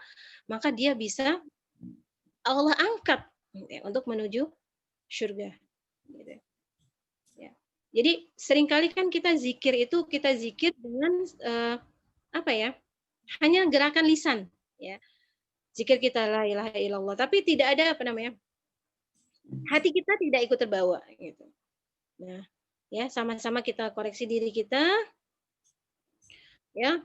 maka dia bisa Allah angkat untuk menuju surga. Gitu. Ya. Jadi seringkali kan kita zikir dengan hanya gerakan lisan, ya. Zikir kita la ilaha illallah, tapi tidak ada hati kita tidak ikut terbawa gitu. Nah, ya sama-sama kita koreksi diri kita. Ya.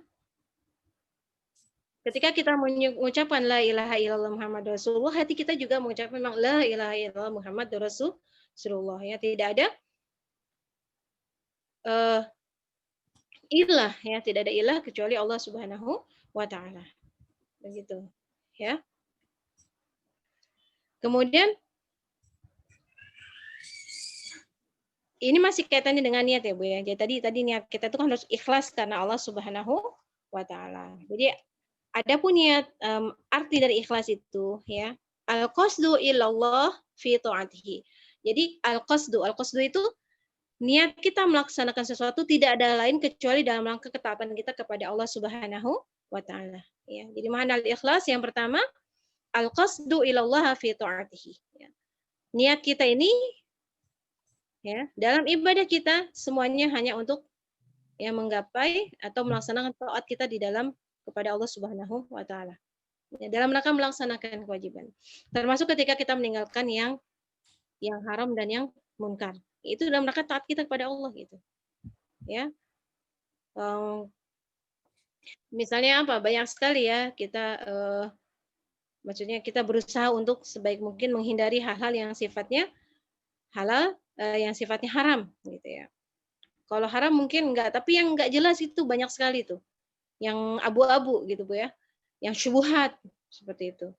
Ketika kita mengucapkan la ilaha illallah Muhammad Rasulullah, hati kita juga mengucapkan memang la ilaha illallah Muhammad Rasulullah. Ya, tidak ada ilah, ya, tidak ada ilah kecuali Allah Subhanahu wa taala. Begitu, ya. Kemudian ini masih kaitannya dengan niat ya, Bu ya. Jadi tadi niat kita itu kan harus ikhlas karena Allah Subhanahu wa taala. Jadi adapun niat arti dari ikhlas itu ya, al-qasdu ilallah fi ta'atihi. Jadi al-qasdu itu niat kita melaksanakan sesuatu tidak ada lain kecuali dalam rangka ketaatan kita kepada Allah Subhanahu wa taala, ya. Jadi makna al-ikhlas yang pertama al-qasdu ilallah fi ta'atihi, ya. Niat kita ini ya, dalam ibadah kita semuanya hanya untuk ya menggapai atau melaksanakan taat kita di dalam kepada Allah Subhanahu wa taala. Ya, dalam rangka melaksanakan kewajiban. Termasuk ketika kita meninggalkan yang haram dan yang munkar. Itu dalam rangka taat kita kepada Allah gitu. Ya. Misalnya banyak sekali ya kita maksudnya kita berusaha untuk sebaik mungkin menghindari hal-hal yang sifatnya halal, yang sifatnya haram gitu ya. Kalau haram mungkin enggak, tapi yang enggak jelas itu banyak sekali tuh. Yang abu-abu gitu Bu ya. Yang syubhat seperti itu.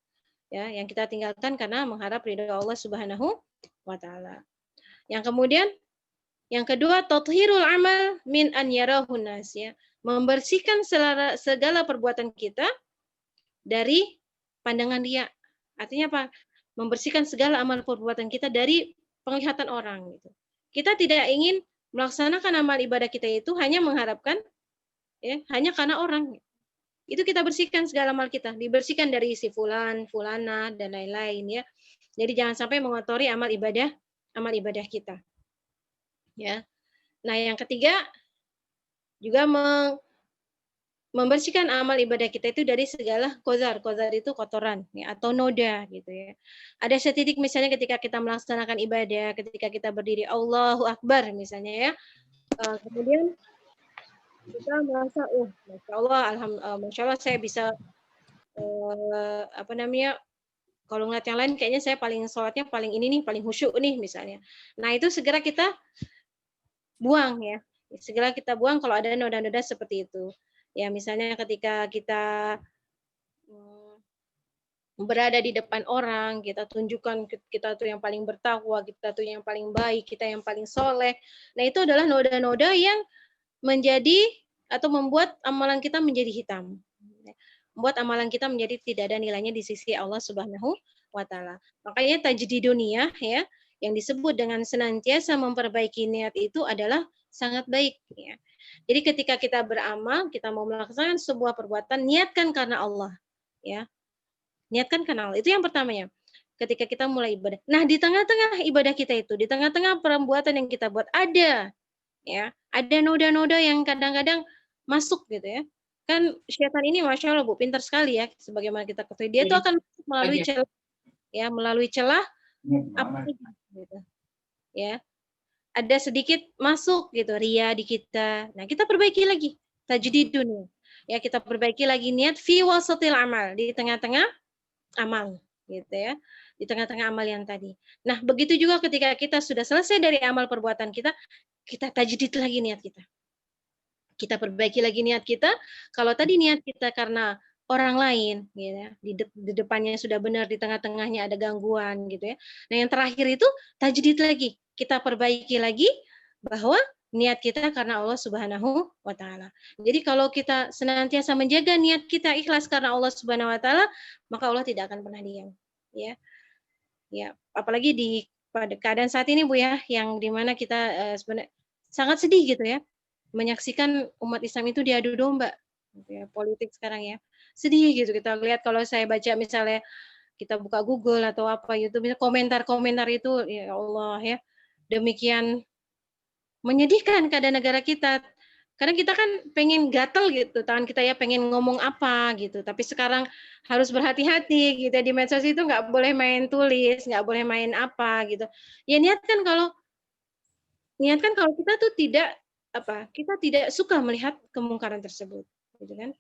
Ya, yang kita tinggalkan karena mengharap ridha Allah Subhanahu wa taala. Yang kemudian yang kedua tathhirul amal min an yarahun nas, ya. Membersihkan segala perbuatan kita dari pandangan riya. Artinya apa? Membersihkan segala amal perbuatan kita dari penglihatan orang gitu. Kita tidak ingin melaksanakan amal ibadah kita itu hanya mengharapkan ya, hanya karena orang. Itu kita bersihkan segala amal kita, dibersihkan dari si fulan, fulana dan lain-lain ya. Jadi jangan sampai mengotori amal ibadah kita. Ya. Nah, yang ketiga juga membersihkan amal ibadah kita itu dari segala qadzar. Qadzar itu kotoran ya, atau noda gitu ya. Ada setitik misalnya ketika kita melaksanakan ibadah, ketika kita berdiri Allahu Akbar misalnya ya. Kemudian kita merasa Masya Allah, Masya Allah saya bisa kalau ngeliat yang lain kayaknya saya sholatnya paling ini nih, paling khusyuk nih misalnya. Nah, itu segera kita buang ya. Segera kita buang kalau ada noda-noda seperti itu. Ya, misalnya ketika kita berada di depan orang, kita tunjukkan kita tuh yang paling bertakwa, kita tuh yang paling baik, kita yang paling soleh. Nah, itu adalah noda-noda yang menjadi atau membuat amalan kita menjadi hitam. Membuat amalan kita menjadi tidak ada nilainya di sisi Allah Subhanahu wa taala. Makanya tajdidun niyah ya, yang disebut dengan senantiasa memperbaiki niat itu adalah sangat baik ya. Jadi ketika kita beramal, kita mau melaksanakan sebuah perbuatan, niatkan karena Allah ya. Niatkan karena Allah. Itu yang pertamanya. Ketika kita mulai ibadah. Nah, di tengah-tengah ibadah kita itu, di tengah-tengah perbuatan yang kita buat ada ya. Ada noda-noda yang kadang-kadang masuk gitu ya. Kan syaitan ini Masya Allah Bu, pintar sekali ya, sebagaimana kita ketahui. Dia itu akan masuk melalui celah, ya, melalui celah apa gitu, ya. Ada sedikit masuk gitu ria di kita. Nah, kita perbaiki lagi tajdidun. Ya, kita perbaiki lagi niat fi wasatil amal, di tengah-tengah amal gitu ya. Di tengah-tengah amal yang tadi. Nah, begitu juga ketika kita sudah selesai dari amal perbuatan kita tajdid lagi niat kita. Kita perbaiki lagi niat kita. Kalau tadi niat kita karena orang lain, gitu ya, di depannya sudah benar, di tengah-tengahnya ada gangguan, gitu ya. Nah, yang terakhir itu tajdid lagi. Kita perbaiki lagi bahwa niat kita karena Allah Subhanahu wa Ta'ala. Jadi kalau kita senantiasa menjaga niat kita ikhlas karena Allah Subhanahu wa Ta'ala, maka Allah tidak akan pernah diam. Ya, ya, apalagi pada keadaan saat ini Bu ya, yang dimana kita sebenarnya sangat sedih gitu ya, menyaksikan umat Islam itu diadu domba, gitu ya, politik sekarang ya. Sedih gitu kita lihat kalau saya baca misalnya kita buka Google atau apa YouTube, komentar-komentar itu ya Allah ya, demikian menyedihkan keadaan negara kita. Karena kita kan pengen gatel gitu, tangan kita ya pengen ngomong apa gitu. Tapi sekarang harus berhati-hati gitu di medsos itu nggak boleh main tulis, nggak boleh main apa gitu. Ya niatkan kalau kita tuh kita tidak suka melihat kemungkaran tersebut, gitu kan?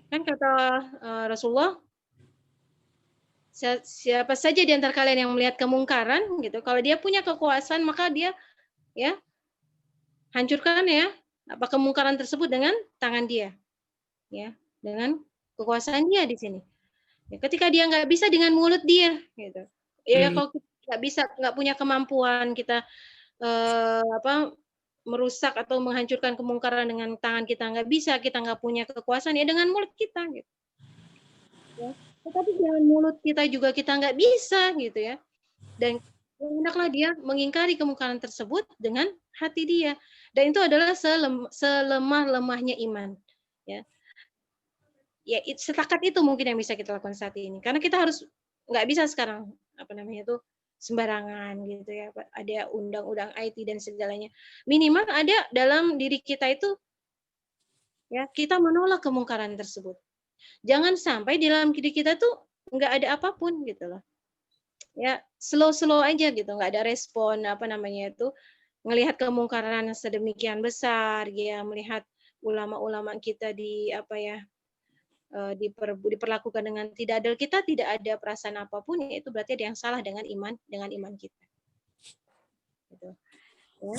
Kan kata Rasulullah, siapa saja di antara kalian yang melihat kemungkaran gitu, kalau dia punya kekuasaan maka dia ya hancurkan ya kemungkaran tersebut dengan tangan dia, ya, dengan kekuasaan dia di sini. Ya, ketika dia nggak bisa dengan mulut dia, gitu. Ya kalau nggak bisa, nggak punya kemampuan kita merusak atau menghancurkan kemungkaran dengan tangan kita nggak bisa, kita nggak punya kekuasaan ya dengan mulut kita, gitu. Ya. Tetapi dengan mulut kita juga kita nggak bisa, gitu ya. Dan hendaklah dia mengingkari kemungkaran tersebut dengan hati dia. Dan itu adalah selemah-lemahnya iman. Ya, ya setakat itu mungkin yang bisa kita lakukan saat ini. Karena kita harus nggak bisa sekarang sembarangan gitu ya. Ada undang-undang IT dan segalanya. Minimal ada dalam diri kita itu ya kita menolak kemungkaran tersebut. Jangan sampai di dalam diri kita tuh nggak ada apapun gitu loh. Ya slow aja gitu, nggak ada respon ngelihat kemungkaran sedemikian besar, ya melihat ulama-ulama kita diperlakukan dengan tidak adil, kita tidak ada perasaan apapun, ya itu berarti ada yang salah dengan iman kita. Gitu. Ya.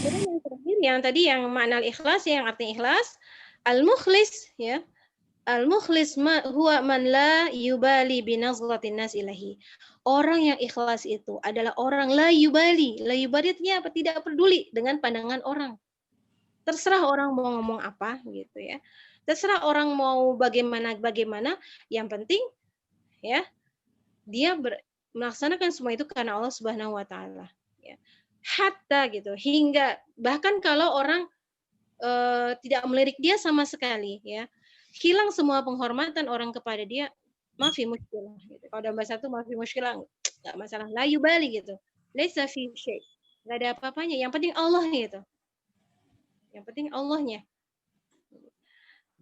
Kemudian yang terakhir yang tadi yang makna ikhlas, yang artinya ikhlas, al-mukhlis ya. Al-mukhlis huwa man la yubali binazlatin nas ilahi. Orang yang ikhlas itu adalah orang la yubali. La yubali artinya apa? Tidak peduli dengan pandangan orang. Terserah orang mau ngomong apa gitu ya. Terserah orang mau bagaimana, yang penting ya dia melaksanakan semua itu karena Allah Subhanahu wa Ta'ala ya. Hatta gitu, hingga bahkan kalau orang tidak melirik dia sama sekali ya, hilang semua penghormatan orang kepada dia, maafi muskilah gitu. Kalau dalam bahasa itu maafi muskilah, enggak masalah, la yubali gitu. Laisa fi syai'. Enggak ada apa-apanya, yang penting Allah gitu. Yang penting Allahnya.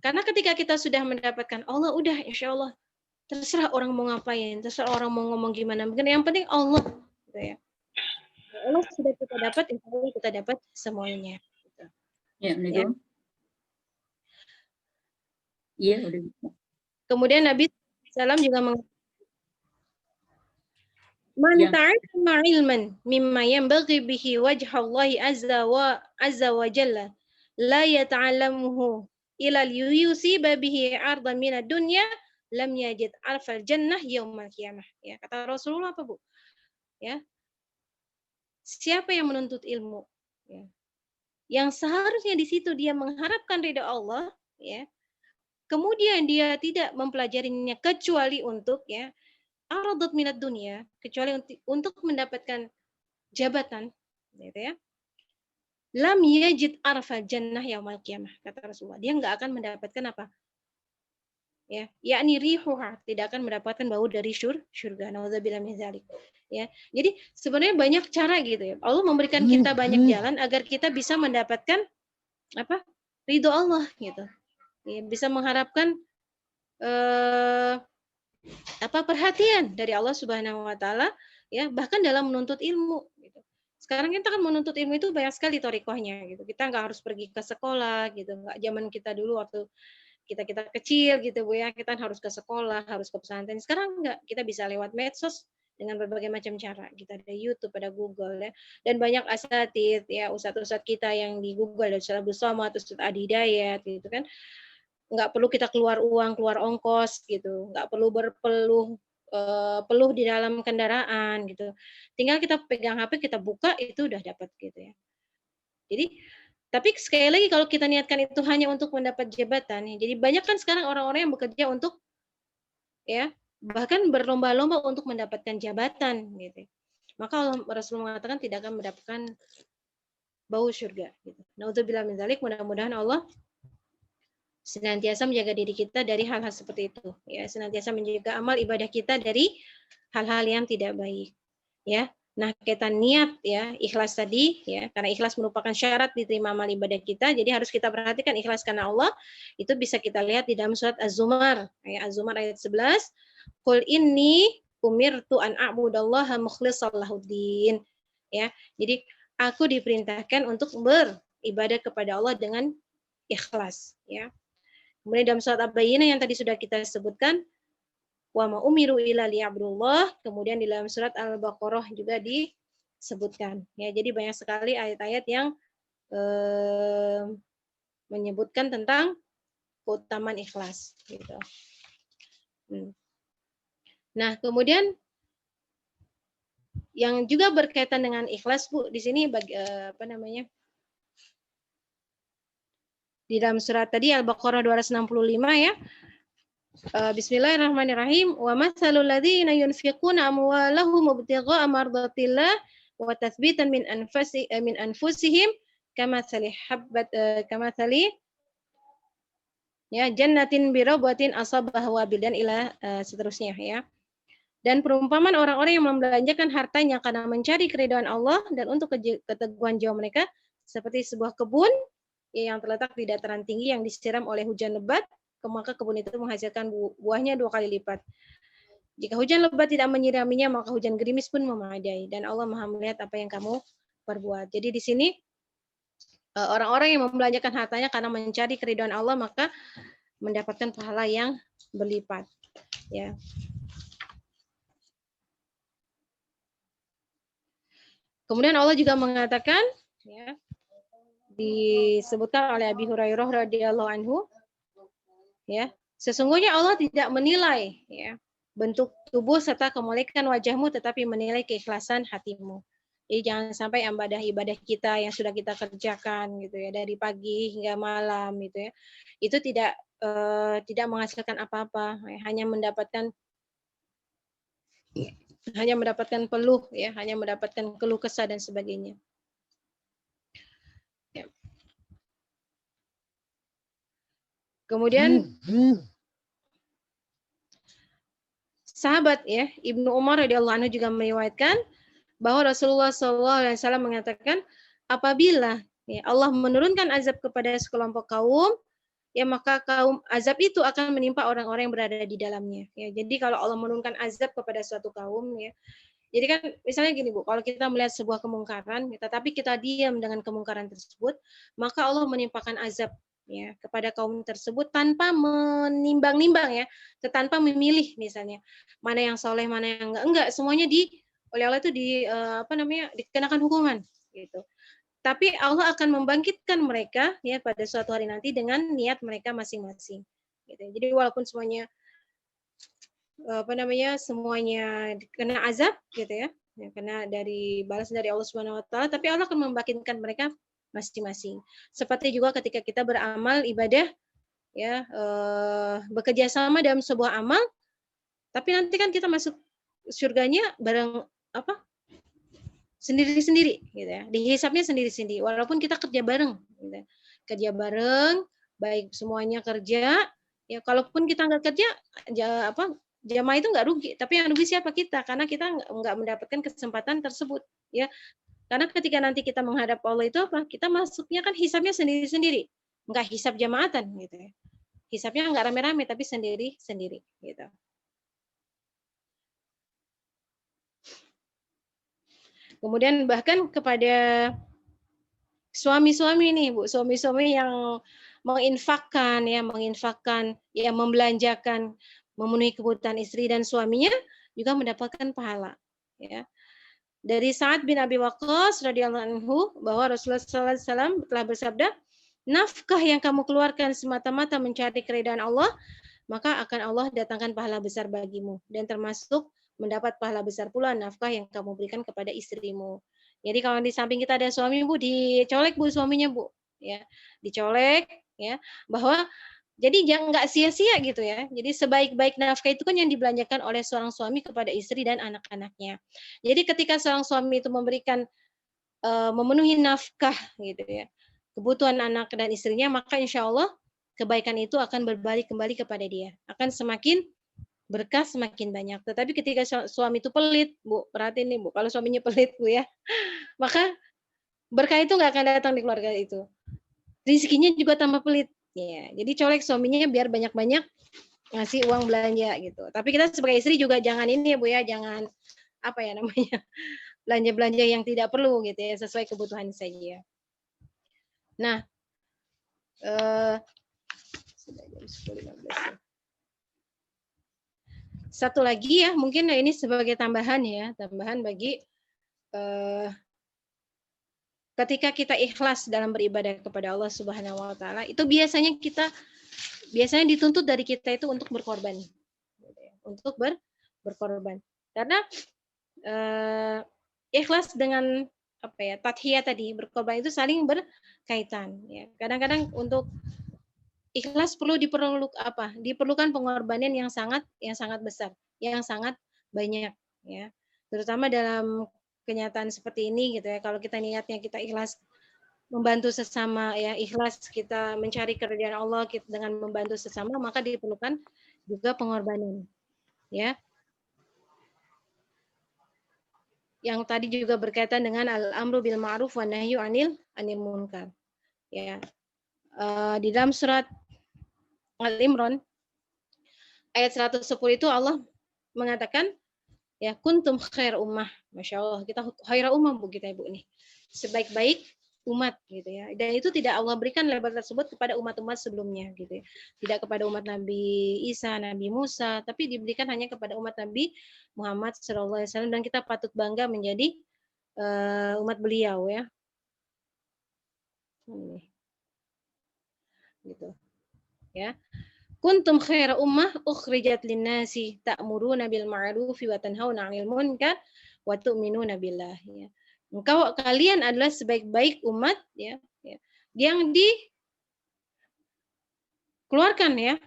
Karena ketika kita sudah mendapatkan Allah, udah insya Allah terserah orang mau ngapain, terserah orang mau ngomong gimana, yang penting Allah gitu ya. Allah sudah kita dapat, insya Allah kita dapat semuanya. Gitu. Ya, ya. Iya, udah. Kemudian Nabi SAW juga mengatakan, man ta'allama ilman mimma yanbaghi bihi wajhallahi azza wa jalla la yata'allamuhu ila liyusiba bihi 'ardan minad dunya lam yajid arfal jannah yaumal qiyamah. Ya, kata Rasulullah apa, Bu? Ya. Siapa yang menuntut ilmu, ya, yang seharusnya di situ dia mengharapkan ridha Allah, ya, kemudian dia tidak mempelajarinya kecuali untuk ya aradat minat dunia, kecuali untuk mendapatkan jabatan, gitu ya. Lam yajid arfa jannah yaumal qiyamah, kata Rasulullah. Dia nggak akan mendapatkan apa? ya, yakni rihuha, tidak akan mendapatkan bau dari surga. Nauzubillah min dzalik. Ya. Jadi sebenarnya banyak cara gitu ya. Allah memberikan kita banyak jalan agar kita bisa mendapatkan apa? Ridho Allah gitu. Ya, bisa mengharapkan perhatian dari Allah Subhanahu wa taala, ya, bahkan dalam menuntut ilmu gitu. Sekarang kita kan menuntut ilmu itu banyak sekali thariqahnya gitu. Kita nggak harus pergi ke sekolah gitu. Nggak zaman kita dulu waktu kita kecil gitu Bu ya, kita harus ke sekolah, harus ke pesantren. Sekarang enggak, kita bisa lewat medsos dengan berbagai macam cara. Kita ada YouTube, ada Google ya. Dan banyak asatidz ya, ustadz-ustadz kita yang di Google, ada Ustadz Abdul Somad, Ustadz Adi Hidayat gitu kan. Enggak perlu kita keluar uang, keluar ongkos gitu. Enggak perlu peluh di dalam kendaraan gitu. Tinggal kita pegang HP, kita buka, itu udah dapat gitu ya. Jadi tapi sekali lagi kalau kita niatkan itu hanya untuk mendapat jabatan, ya, jadi banyak kan sekarang orang-orang yang bekerja untuk ya bahkan berlomba-lomba untuk mendapatkan jabatan gitu. Maka Rasulullah mengatakan tidak akan mendapatkan bau surga gitu. Nauzubillah min dzalik, mudah-mudahan Allah senantiasa menjaga diri kita dari hal-hal seperti itu ya, senantiasa menjaga amal ibadah kita dari hal-hal yang tidak baik ya. Nah, kaitan niat ya, ikhlas tadi ya, karena ikhlas merupakan syarat diterima amal ibadah kita, jadi harus kita perhatikan ikhlas karena Allah. Itu bisa kita lihat di dalam surat Az-Zumar, ya, Az-Zumar ayat 11. Qul inni umirtu an a'budallaha mukhlishal lahuddin. Ya, jadi aku diperintahkan untuk beribadah kepada Allah dengan ikhlas, ya. Kemudian dalam surat Al-Bayyinah yang tadi sudah kita sebutkan, wa ma umiru illa liya'budullah, kemudian di dalam surat Al-Baqarah juga disebutkan ya. Jadi banyak sekali ayat-ayat yang menyebutkan tentang keutamaan ikhlas gitu. Nah, kemudian yang juga berkaitan dengan ikhlas Bu, di sini di dalam surat tadi Al-Baqarah 265 ya. Bismillahirrahmanirrahim. Wa matsalul ladzina yunfiquna amwalahum ibtigha'a mardatillah wa tathbitan min anfusihim kamatsali ya jannatin birabwatin asabaha wabil, dan ila seterusnya ya. Dan perumpamaan orang-orang yang membelanjakan hartanya karena mencari keridhaan Allah dan untuk keteguhan jiwa mereka seperti sebuah kebun yang terletak di dataran tinggi yang disiram oleh hujan lebat, maka kebun itu menghasilkan buahnya 2 kali lipat. Jika hujan lebat tidak menyiraminya, maka hujan gerimis pun memadai, dan Allah Maha melihat apa yang kamu perbuat. Jadi di sini orang-orang yang membelanjakan hartanya karena mencari keridhaan Allah, maka mendapatkan pahala yang berlipat. Ya. Kemudian Allah juga mengatakan, ya, disebutkan oleh Abi Hurairah radhiyallahu anhu, ya, sesungguhnya Allah tidak menilai ya bentuk tubuh serta kemuliaan wajahmu, tetapi menilai keikhlasan hatimu. Jadi jangan sampai ibadah kita yang sudah kita kerjakan gitu ya dari pagi hingga malam gitu ya, itu tidak menghasilkan apa-apa, ya, hanya mendapatkan peluh ya, hanya mendapatkan keluh kesah dan sebagainya. Ya. Kemudian sahabat ya Ibnu Umar radhiyallahu anhu juga meriwayatkan bahwa Rasulullah SAW mengatakan, apabila ya, Allah menurunkan azab kepada sekelompok kaum, ya maka azab itu akan menimpa orang-orang yang berada di dalamnya. Ya, jadi kalau Allah menurunkan azab kepada suatu kaum, ya, jadi kan misalnya gini Bu, kalau kita melihat sebuah kemungkaran, tetapi kita diam dengan kemungkaran tersebut, maka Allah menimpakan azab ya kepada kaum tersebut tanpa menimbang-nimbang ya, tanpa memilih misalnya mana yang soleh, mana yang enggak, semuanya oleh Allah itu dikenakan hukuman gitu. Tapi Allah akan membangkitkan mereka ya pada suatu hari nanti dengan niat mereka masing-masing. Gitu. Jadi walaupun semuanya semuanya kena azab gitu ya, kena dari balas dari Allah Subhanahu Wa Taala, tapi Allah akan membangkitkan mereka masing-masing. Seperti juga ketika kita beramal ibadah ya, bekerja sama dalam sebuah amal, tapi nanti kan kita masuk surganya bareng sendiri-sendiri gitu ya, dihisapnya sendiri-sendiri walaupun kita kerja bareng gitu. Kerja bareng, baik semuanya kerja Ya, kalaupun kita nggak kerja, jamaah itu nggak rugi, tapi yang rugi siapa? Kita, karena kita nggak mendapatkan kesempatan tersebut. Ya, karena ketika nanti kita menghadap Allah itu apa? Kita masuknya kan hisabnya sendiri-sendiri, nggak hisab jamaatan gitu ya. Hisabnya nggak rame-rame, tapi sendiri-sendiri gitu. Kemudian bahkan kepada suami-suami nih, Bu, suami-suami yang menginfakkan, membelanjakan, memenuhi kebutuhan istri dan suaminya juga mendapatkan pahala. Ya. Dari Sa'ad bin Abi Waqqas radhiyallahu anhu bahwa Rasulullah SAW telah bersabda, nafkah yang kamu keluarkan semata-mata mencari keridhaan Allah, maka akan Allah datangkan pahala besar bagimu, dan termasuk mendapat pahala besar pula nafkah yang kamu berikan kepada istrimu. Jadi kalau di samping kita ada suami, Bu, dicolek, Bu, suaminya, Bu, ya, dicolek, ya, bahwa jadi jangan nggak sia-sia gitu ya. Jadi sebaik-baik nafkah itu kan yang dibelanjakan oleh seorang suami kepada istri dan anak-anaknya. Jadi ketika seorang suami itu memberikan memenuhi nafkah gitu ya, kebutuhan anak dan istrinya, maka insya Allah kebaikan itu akan berbalik kembali kepada dia, akan semakin berkah, semakin banyak. Tetapi ketika suami itu pelit, Bu, perhatiin nih, Bu, kalau suaminya pelit, Bu, ya, maka berkah itu nggak akan datang di keluarga itu. Rizkinya juga tambah pelit. Ya, jadi colek suaminya biar banyak-banyak ngasih uang belanja gitu. Tapi kita sebagai istri juga jangan ini ya, Bu, ya, jangan apa ya namanya, belanja-belanja yang tidak perlu gitu ya, sesuai kebutuhan saja. Nah, sudah jam 10.15 ya. Satu lagi ya, mungkin ini sebagai tambahan ya, tambahan bagi ketika kita ikhlas dalam beribadah kepada Allah Subhanahu wa taala, itu biasanya dituntut dari kita itu untuk berkorban. Untuk berkorban. Karena ikhlas dengan tadhiyah tadi, berkorban itu saling berkaitan ya. Kadang-kadang untuk ikhlas diperlukan pengorbanan yang sangat besar, yang sangat banyak ya. Terutama dalam kenyataan seperti ini gitu ya. Kalau kita niatnya kita ikhlas membantu sesama ya, ikhlas kita mencari keridhaan Allah dengan membantu sesama, maka diperlukan juga pengorbanan. Ya. Yang tadi juga berkaitan dengan al-amru bil ma'ruf wa nahyu anil munkar. Ya. Di dalam surat Al-Imran ayat 110 itu Allah mengatakan ya kuntum khair ummah. Masya Allah, kita khair ummah, Bu, kita Ibu nih. Sebaik-baik umat gitu ya. Dan itu tidak Allah berikan label tersebut kepada umat-umat sebelumnya gitu ya. Tidak kepada umat Nabi Isa, Nabi Musa, tapi diberikan hanya kepada umat Nabi Muhammad SAW, dan kita patut bangga menjadi umat beliau ya. Gitu. Ya. Kuntum khaira ummah ukhrijat linnasi ta'muruna bil ma'rufi wa tanhauna 'anil munkar wa tu'minuna billah ya. Kalian adalah sebaik-baik umat ya, yang dikeluarkan ya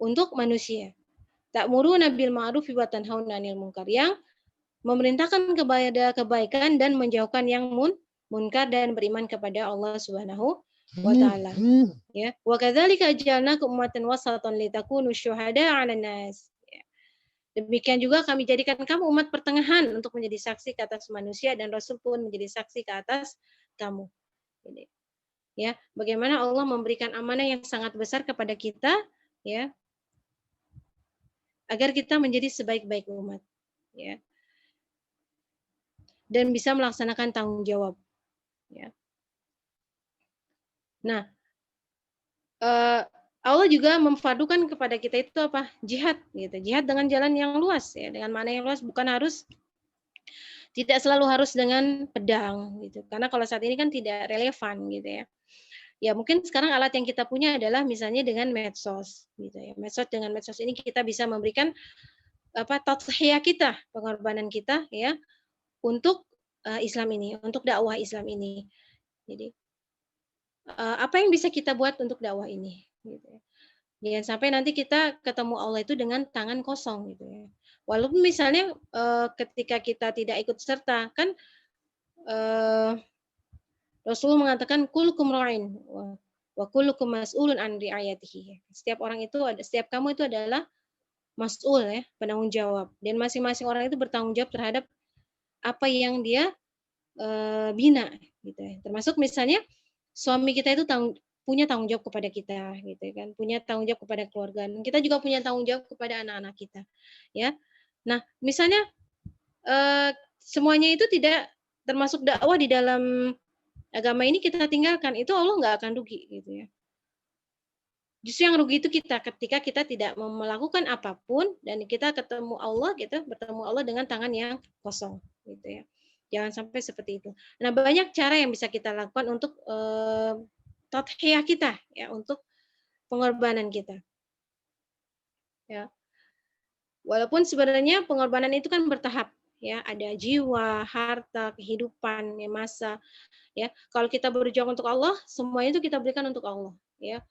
untuk manusia. Ta'muruna bil ma'rufi wa tanhauna 'anil munkar, yang memerintahkan kepada kebaikan dan menjauhkan yang munkar, dan beriman kepada Allah Subhanahu wa ta'ala. Ya, wa kadzalika ja'alnakum ummatan wasatan litakunu syuhada'a 'alan nas. Ya. Demikian juga kami jadikan kamu umat pertengahan untuk menjadi saksi ke atas manusia, dan Rasul pun menjadi saksi ke atas kamu. Jadi, ya, bagaimana Allah memberikan amanah yang sangat besar kepada kita ya, agar kita menjadi sebaik-baik umat ya. Dan bisa melaksanakan tanggung jawab ya. Nah, Allah juga memfardukan kepada kita itu apa? Jihad gitu. Jihad dengan jalan yang luas ya, dengan mana yang luas, bukan tidak selalu harus dengan pedang gitu. Karena kalau saat ini kan tidak relevan gitu ya. Ya mungkin sekarang alat yang kita punya adalah misalnya dengan medsos gitu ya. Dengan medsos ini kita bisa memberikan tadhiyah kita, pengorbanan kita ya untuk Islam ini, untuk dakwah Islam ini. Jadi apa yang bisa kita buat untuk dakwah ini gitu ya. Jangan sampai nanti kita ketemu Allah itu dengan tangan kosong gitu ya. Walaupun misalnya ketika kita tidak ikut serta kan Rasulullah mengatakan kullukum ra'in. Wa kullukum mas'ulun an ri'ayatihi. Setiap kamu itu adalah mas'ul ya, penanggung jawab. Dan masing-masing orang itu bertanggung jawab terhadap apa yang dia bina gitu ya. Termasuk misalnya suami kita itu punya tanggung jawab kepada kita gitu kan, punya tanggung jawab kepada keluarga. Dan kita juga punya tanggung jawab kepada anak-anak kita. Ya. Nah, misalnya semuanya itu tidak termasuk dakwah di dalam agama ini kita tinggalkan, itu Allah nggak akan rugi gitu ya. Justru yang rugi itu kita ketika kita tidak melakukan apapun dan kita bertemu Allah dengan tangan yang kosong gitu ya. Jangan sampai seperti itu. Nah, banyak cara yang bisa kita lakukan untuk tadhiyah kita ya, untuk pengorbanan kita. Ya. Walaupun sebenarnya pengorbanan itu kan bertahap ya, ada jiwa, harta, kehidupan, ya, masa ya. Kalau kita berjuang untuk Allah, semuanya itu kita berikan untuk Allah ya.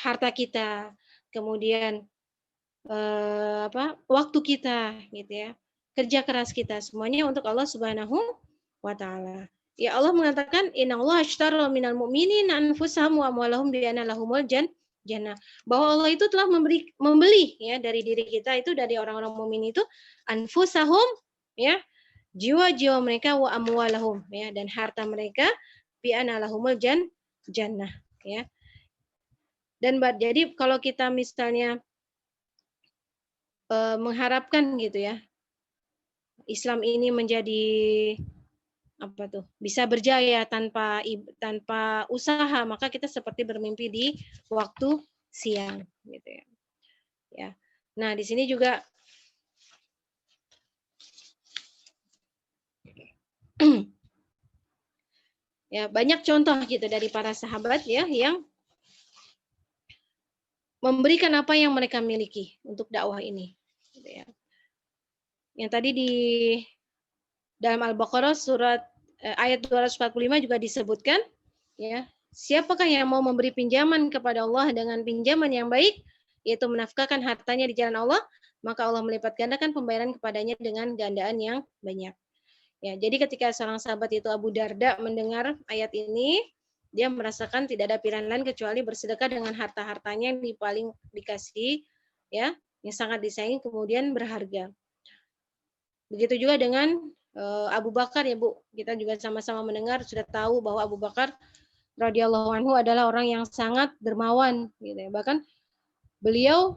Harta kita, kemudian waktu kita gitu ya, kerja keras kita, semuanya untuk Allah Subhanahu wa taala. Ya, Allah mengatakan innallaha ashtara minal mu'minina anfusahum wa amwalahum bi anna lahumul jannah. Bahwa Allah itu telah membeli ya dari diri kita itu, dari orang-orang mukmin itu, anfusahum ya, jiwa-jiwa mereka, wa amwalahum ya, dan harta mereka, bi anna lahumul jannah ya. Dan jadi kalau kita misalnya mengharapkan gitu ya, Islam ini menjadi bisa berjaya tanpa usaha, maka kita seperti bermimpi di waktu siang gitu ya. Ya. Nah, di sini juga ya banyak contoh gitu dari para sahabat ya yang memberikan apa yang mereka miliki untuk dakwah ini. Gitu ya. Yang tadi di dalam Al-Baqarah surat ayat 245 juga disebutkan ya, siapakah yang mau memberi pinjaman kepada Allah dengan pinjaman yang baik, yaitu menafkahkan hartanya di jalan Allah, maka Allah melipat gandakan pembayaran kepadanya dengan gandaan yang banyak. Ya, jadi ketika seorang sahabat itu Abu Darda mendengar ayat ini, dia merasakan tidak ada pilihan lain kecuali bersedekah dengan harta-hartanya yang paling dikasih ya, yang sangat disayangi kemudian berharga. Begitu juga dengan Abu Bakar ya Bu, kita juga sama-sama mendengar, sudah tahu bahwa Abu Bakar radhiyallahu anhu adalah orang yang sangat dermawan gitu ya. Bahkan beliau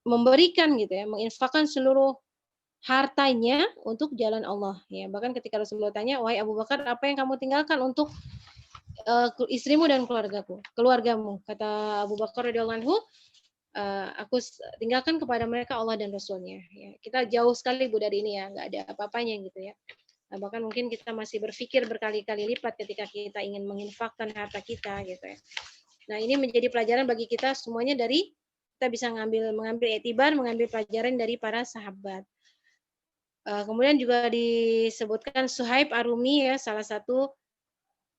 memberikan gitu ya, menginfakkan seluruh hartanya untuk jalan Allah ya. Bahkan ketika Rasulullah tanya, "Wahai Abu Bakar, apa yang kamu tinggalkan untuk istrimu dan keluargamu?" Kata Abu Bakar radhiyallahu anhu, aku tinggalkan kepada mereka Allah dan Rasulnya. Ya, kita jauh sekali Bu dari ini ya, nggak ada apa-apanya gitu ya. Nah, bahkan mungkin kita masih berpikir berkali-kali lipat ketika kita ingin menginfakkan harta kita gitu ya. Nah, ini menjadi pelajaran bagi kita semuanya, dari kita bisa mengambil etibar, mengambil pelajaran dari para sahabat. Kemudian juga disebutkan Suhaib Ar-Rumi ya, salah satu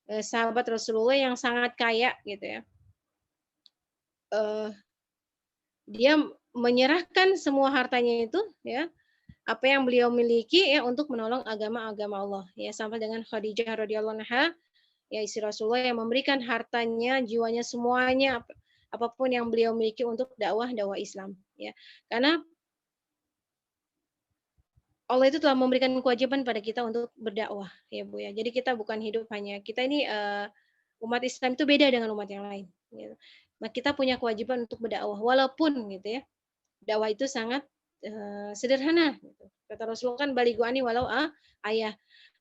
sahabat Rasulullah yang sangat kaya gitu ya. Dia menyerahkan semua hartanya itu ya, apa yang beliau miliki ya, untuk menolong agama-agama Allah ya, sampai dengan Khadijah radhiyallahu anha ya, istri Rasulullah, yang memberikan hartanya, jiwanya, semuanya, apapun yang beliau miliki untuk dakwah Islam ya. Karena Allah itu telah memberikan kewajiban pada kita untuk berdakwah ya Bu ya. Jadi kita bukan hidup hanya, kita ini umat Islam itu beda dengan umat yang lain gitu. Nah, kita punya kewajiban untuk berdakwah walaupun gitu ya, dakwah itu sangat sederhana gitu. Kata Rasulullah kan, baliguani walau ayah,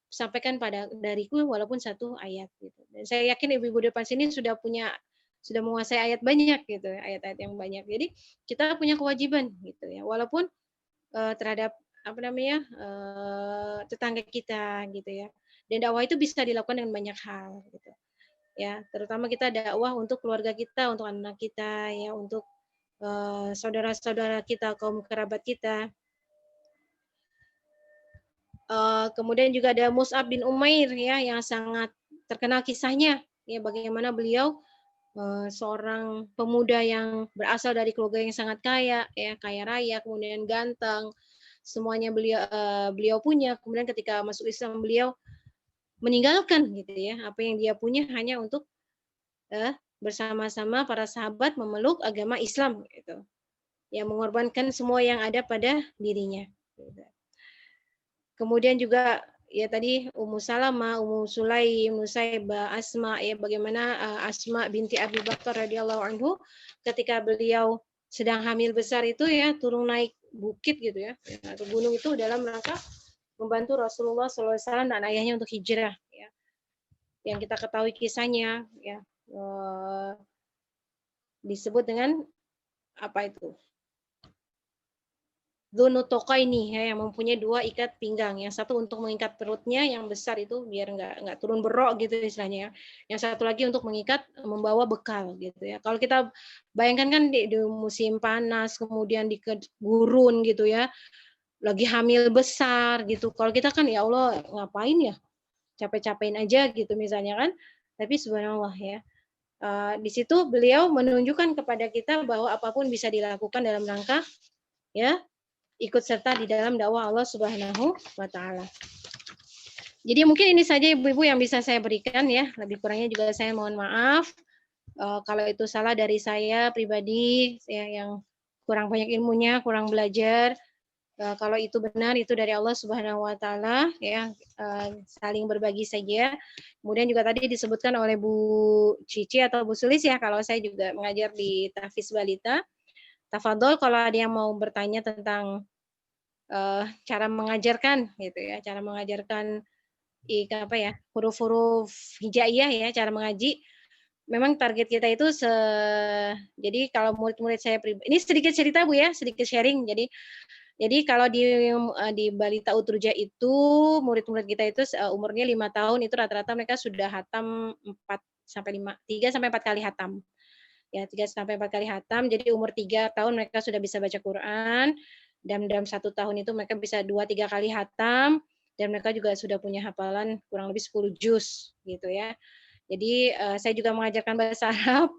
sampaikan dariku walaupun satu ayat gitu. Dan saya yakin ibu-ibu depan sini sudah menguasai ayat banyak gitu, ayat-ayat yang banyak. Jadi kita punya kewajiban gitu ya, walaupun terhadap tetangga kita gitu ya. Dan dakwah itu bisa dilakukan dengan banyak hal gitu. Ya, terutama kita dakwah untuk keluarga kita, untuk anak kita ya, untuk saudara-saudara kita, kaum kerabat kita. Kemudian juga ada Mus'ab bin Umair ya, yang sangat terkenal kisahnya ya, bagaimana beliau seorang pemuda yang berasal dari keluarga yang sangat kaya ya, kaya raya, kemudian ganteng, semuanya beliau punya. Kemudian ketika masuk Islam, beliau meninggalkan gitu ya, apa yang dia punya hanya untuk bersama-sama para sahabat memeluk agama Islam gitu. Yang mengorbankan semua yang ada pada dirinya. Kemudian juga ya tadi Ummu Salamah, Ummu Sulaim, Nusaibah, Asma, ya bagaimana Asma binti Abu Bakar radhiyallahu anhu ketika beliau sedang hamil besar itu ya turun naik bukit gitu ya atau gunung itu dalam rangka membantu Rasulullah SAW dan ayahnya untuk hijrah ya. Yang kita ketahui kisahnya ya disebut dengan apa itu? Dzunnutuqaini ya, yang mempunyai 2 ikat pinggang. Yang satu untuk mengikat perutnya yang besar itu biar nggak turun berok gitu istilahnya ya. Yang satu lagi untuk mengikat membawa bekal gitu ya. Kalau kita bayangkan kan di musim panas kemudian di gurun gitu ya. Lagi hamil besar gitu. Kalau kita kan ya Allah ngapain ya? Capek-capekin aja gitu misalnya kan. Tapi subhanallah ya. Di situ beliau menunjukkan kepada kita bahwa apapun bisa dilakukan dalam rangka ya ikut serta di dalam dakwah Allah Subhanahu wa taala. Jadi mungkin ini saja Ibu-ibu yang bisa saya berikan ya. Lebih kurangnya juga saya mohon maaf. Kalau itu salah dari saya pribadi ya, yang kurang banyak ilmunya, kurang belajar. Kalau itu benar itu dari Allah Subhanahu wa taala ya, saling berbagi saja. Kemudian juga tadi disebutkan oleh Bu Cici atau Bu Sulis ya, kalau saya juga mengajar di Tahfiz Balita. Tafadhol kalau ada yang mau bertanya tentang cara mengajarkan gitu ya, cara mengajarkan apa ya, huruf-huruf hijaiyah ya, cara mengaji. Memang target kita itu jadi kalau murid-murid saya ini sedikit cerita Bu ya, sedikit sharing. Jadi kalau di Balita Utruja itu murid-murid kita itu umurnya 5 tahun itu rata-rata mereka sudah hatam 3 sampai 4 kali hatam. Ya 3 sampai 4 kali hatam. Jadi umur 3 tahun mereka sudah bisa baca Quran dan dalam 1 tahun itu mereka bisa 2-3 kali hatam dan mereka juga sudah punya hafalan kurang lebih 10 juz gitu ya. Jadi saya juga mengajarkan bahasa Arab.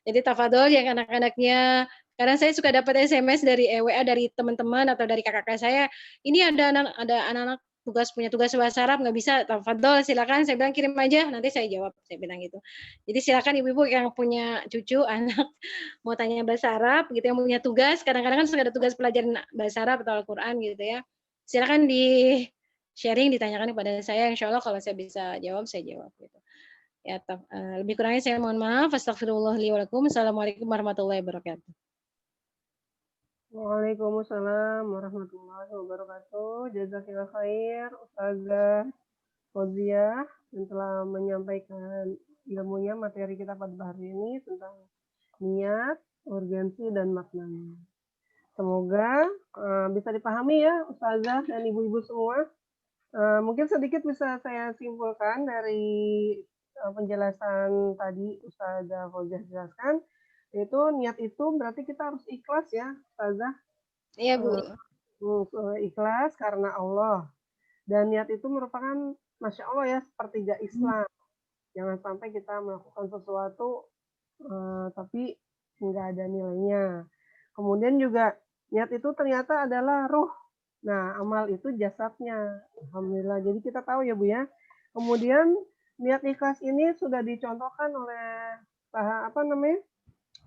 Jadi tafadhol yang anak-anaknya kadang saya suka dapat SMS dari WA dari teman-teman atau dari kakak-kakak saya, ini ada anak-anak punya tugas bahasa Arab nggak bisa, tafadhol silakan, saya bilang kirim aja nanti saya jawab, saya bilang gitu. Jadi silakan ibu-ibu yang punya cucu anak mau tanya bahasa Arab gitu, yang punya tugas, kadang-kadang kan suka ada tugas pelajaran bahasa Arab atau Al-Qur'an gitu ya. Silakan di sharing ditanyakan kepada saya, insya Allah kalau saya bisa jawab saya jawab gitu. Ya, lebih kurangnya saya mohon maaf. Astagfirullah li wa lakum. Assalamualaikum warahmatullahi wabarakatuh. Waalaikumsalam warahmatullahi wabarakatuh. Jazakillah khair Ustazah Fauziah yang telah menyampaikan ilmunya materi kita pada hari ini tentang niat, urgensi dan maknanya. Semoga bisa dipahami ya Ustazah dan ibu-ibu semua. Mungkin sedikit bisa saya simpulkan dari penjelasan tadi Ustazah Fauziah jelaskan, yaitu niat itu berarti kita harus ikhlas ya Ustazah. Iya Bu. Ikhlas karena Allah. Dan niat itu merupakan Masya Allah ya sepertiga Islam. Jangan sampai kita melakukan sesuatu tapi nggak ada nilainya. Kemudian juga niat itu ternyata adalah ruh. Nah, amal itu jasadnya. Alhamdulillah. Jadi kita tahu ya Bu ya. Kemudian niat ikhlas ini sudah dicontohkan oleh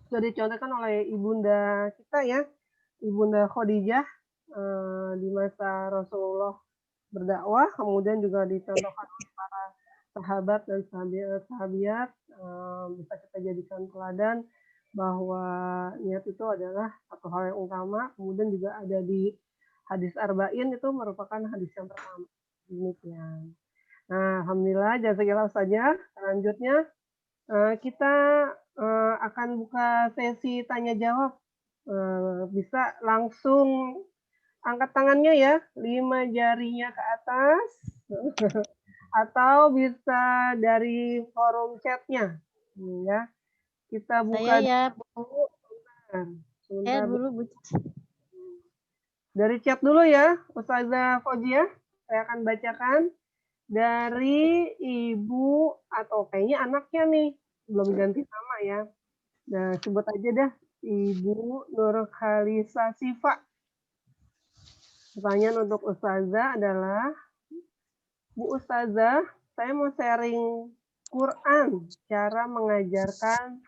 sudah dicontohkan oleh ibunda kita ya, Ibunda Khadijah di masa Rasulullah berdakwah, kemudian juga dicontohkan oleh para sahabat dan sahabiat, bisa kita jadikan teladan bahwa niat itu adalah satu hal yang utama. Kemudian juga ada di hadis Arba'in itu merupakan hadis yang pertama. Demikian. Nah, alhamdulillah jazakillah saja. Selanjutnya kita akan buka sesi tanya jawab. Bisa langsung angkat tangannya ya, 5 jarinya ke atas. Atau bisa dari forum chatnya. Ya. Kita buka Saya ya, dulu. saya dulu Bu. Dari chat dulu ya, Ustazah Fauziah. Saya akan bacakan dari ibu atau kayaknya anaknya nih, belum ganti nama ya. Nah, sebut aja dah, Ibu Nurkhalisa Sifa. Pertanyaan untuk Ustazah adalah, Bu Ustazah, saya mau sharing Quran, cara mengajarkan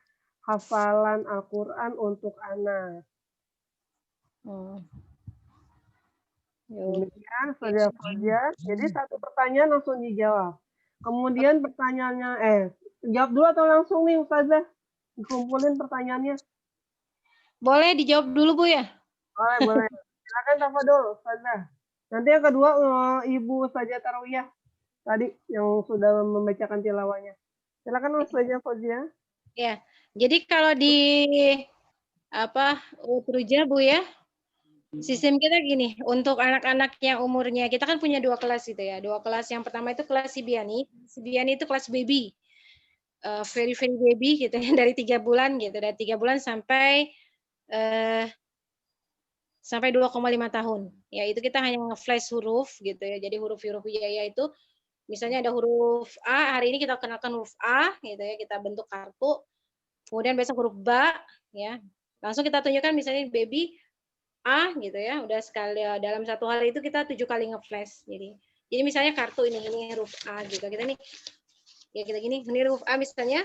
hafalan Al-Quran untuk anak. Demikian saja Fauzia. Jadi satu pertanyaan langsung dijawab. Kemudian pertanyaannya, jawab dulu atau langsung nih Ustazah? Dikumpulin pertanyaannya. Boleh dijawab dulu Bu ya? Boleh. Silakan Tafadhol Ustazah. Nanti yang kedua Ibu Ustazah Tarwiyah tadi yang sudah membacakan tilawahnya. Silakan Ustazah Fauzia. Ya. Jadi kalau di Utruja Bu ya, sistem kita gini, untuk anak-anak yang umurnya, kita kan punya 2 kelas itu ya. 2 kelas, yang pertama itu kelas Sibiani. Sibiani itu kelas baby. Very baby gitu ya, dari 3 bulan gitu. Dari 3 bulan sampai 2,5 tahun. Ya, itu kita hanya nge-flash huruf gitu ya. Jadi huruf-huruf hijaiyah itu misalnya ada huruf A, hari ini kita kenalkan huruf A gitu ya, kita bentuk kartu. Kemudian besok huruf ba ya. Langsung kita tunjukkan misalnya baby A gitu ya, udah sekali dalam 1 hari itu kita 7 kali nge-flash. Jadi misalnya kartu ini huruf A gitu. Kita nih ya kita gini, ini huruf A misalnya,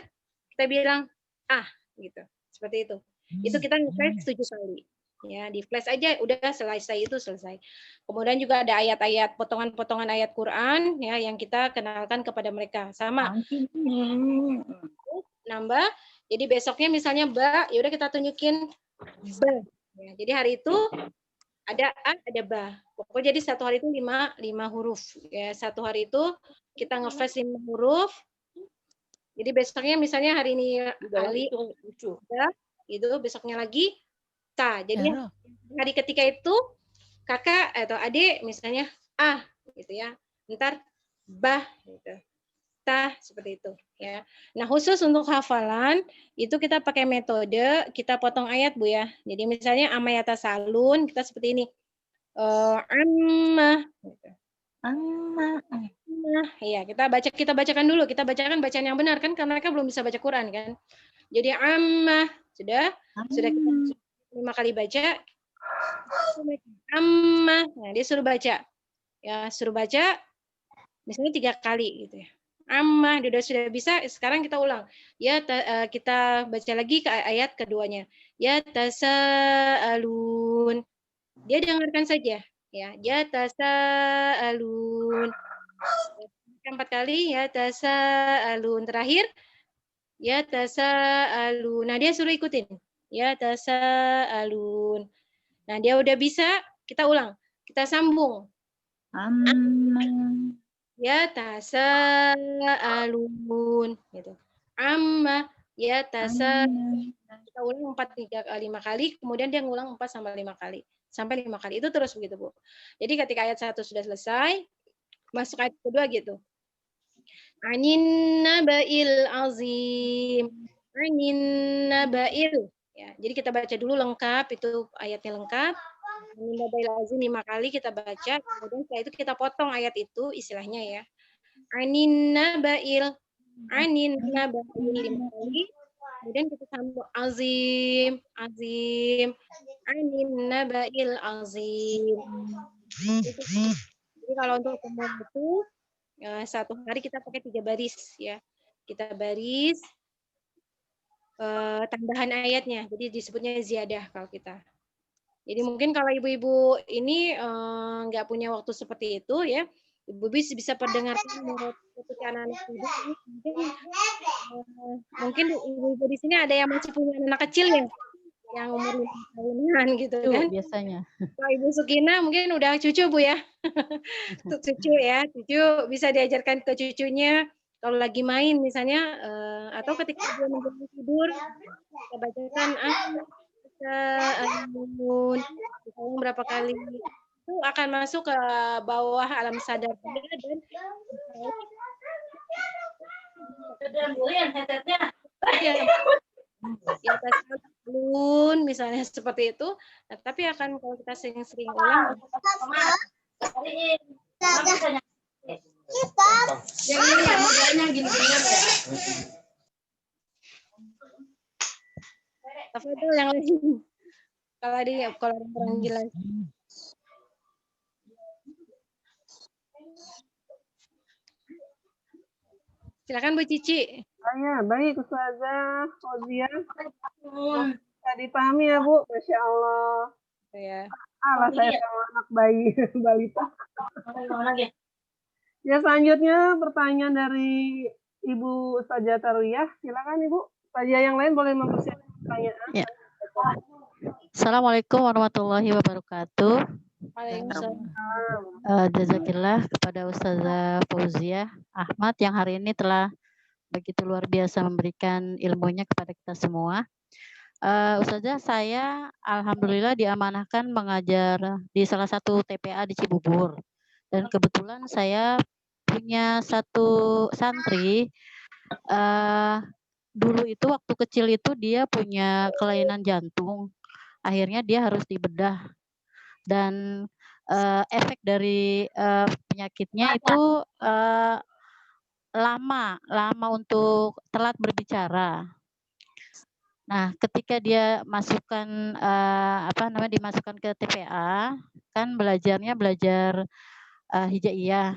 kita bilang A gitu. Seperti itu. Itu kita nge-flash 7 kali. Ya, di flash aja udah selesai itu selesai. Kemudian juga ada ayat-ayat potongan-potongan ayat Quran ya yang kita kenalkan kepada mereka. Sama. Nambah. Jadi besoknya misalnya ba, ya udah kita tunjukin ba. Ya, jadi hari itu ada A, ada ba. Pokoknya jadi 1 hari itu 5 huruf. Ya, 1 hari itu kita nge-flash 5 huruf. Jadi besoknya misalnya hari ini Ali, ba, gitu, besoknya lagi ta. Jadi hari ketika itu kakak atau adik misalnya A gitu ya. Ntar bah gitu. Ta seperti itu ya. Nah, khusus untuk hafalan itu kita pakai metode kita potong ayat Bu ya. Jadi misalnya amayata salun kita seperti ini. Amma gitu. Amma. Iya, kita bacakan dulu. Kita bacakan bacaan yang benar kan karena mereka belum bisa baca Quran kan. Jadi amma sudah kita 5 kali baca. Amma. Nah, dia suruh baca. Ya, suruh baca misalnya 3 kali gitu ya. Amma, dia sudah bisa, sekarang kita ulang. Ya, kita baca lagi ke ayat keduanya. Ya tasaalun. Dia dengarkan saja. Ya tasaalun. 4 kali ya tasaalun. Terakhir ya tasaalun. Nah, dia suruh ikutin. Ya tasaalun. Nah, dia udah bisa, kita ulang. Kita sambung. Ya tasaalun gitu. Amma ya kita ulang 5 kali, kemudian dia ngulang 4 sampai 5 kali. Sampai 5 kali. Itu terus begitu, Bu. Jadi ketika ayat 1 sudah selesai, masuk ayat kedua gitu. Anin naba'il azim. Anin naba'il. Ya, jadi kita baca dulu lengkap, itu ayatnya lengkap. Anin naba'il azim 5 kali kita baca, kemudian setelah itu kita potong ayat itu istilahnya ya. Anin naba'il 5 kali. Kemudian kita sambung azim. Anin naba'il azim. Jadi kalau untuk umum itu 1 hari kita pakai 3 baris ya. Kita baris tambahan ayatnya. Jadi disebutnya ziyadah kalau kita. Jadi mungkin kalau ibu-ibu ini nggak punya waktu seperti itu ya, ibu bisa perdengarkan ketika anak-anak tidur. Mungkin ibu-ibu di sini ada yang masih punya anak kecil ya, yang umur 5 tahunan gitu kan. Biasanya. Kalau Ibu Sukina mungkin udah cucu Bu ya. Cucu ya, cucu bisa diajarkan ke cucunya kalau lagi main misalnya atau ketika dia menjelang tidur kita bacakan Amun berapa kali itu akan masuk ke bawah alam sadar dia dan ya tasalun misalnya seperti itu. Nah, tapi akan kalau kita sering-sering ulang yang ini ya modelnya gini-gini ya. Tapi itu yang lain. Kalau kurang jelas. Silakan Bu Cici. Baik Ustazah Fauzia. Bisa dipahami ya Bu? Masya Allah. Ya. Alah saya sama anak bayi balita. Ya selanjutnya pertanyaan dari Ibu Ustazah Tarwiyah. Silakan Ibu. Ustazah yang lain boleh mempersiapkan pertanyaan. Ya. Assalamualaikum warahmatullahi wabarakatuh. Waalaikumsalam. Jazakillah kepada Ustazah Fauzia Ahmad yang hari ini telah begitu luar biasa memberikan ilmunya kepada kita semua. Ustazah, saya alhamdulillah diamanahkan mengajar di salah satu TPA di Cibubur. Dan kebetulan saya punya satu santri, dulu itu waktu kecil itu dia punya kelainan jantung. Akhirnya dia harus dibedah. Dan efek dari penyakitnya itu lama untuk telat berbicara. Nah, ketika dia dimasukkan ke TPA, kan belajar hijaiyah.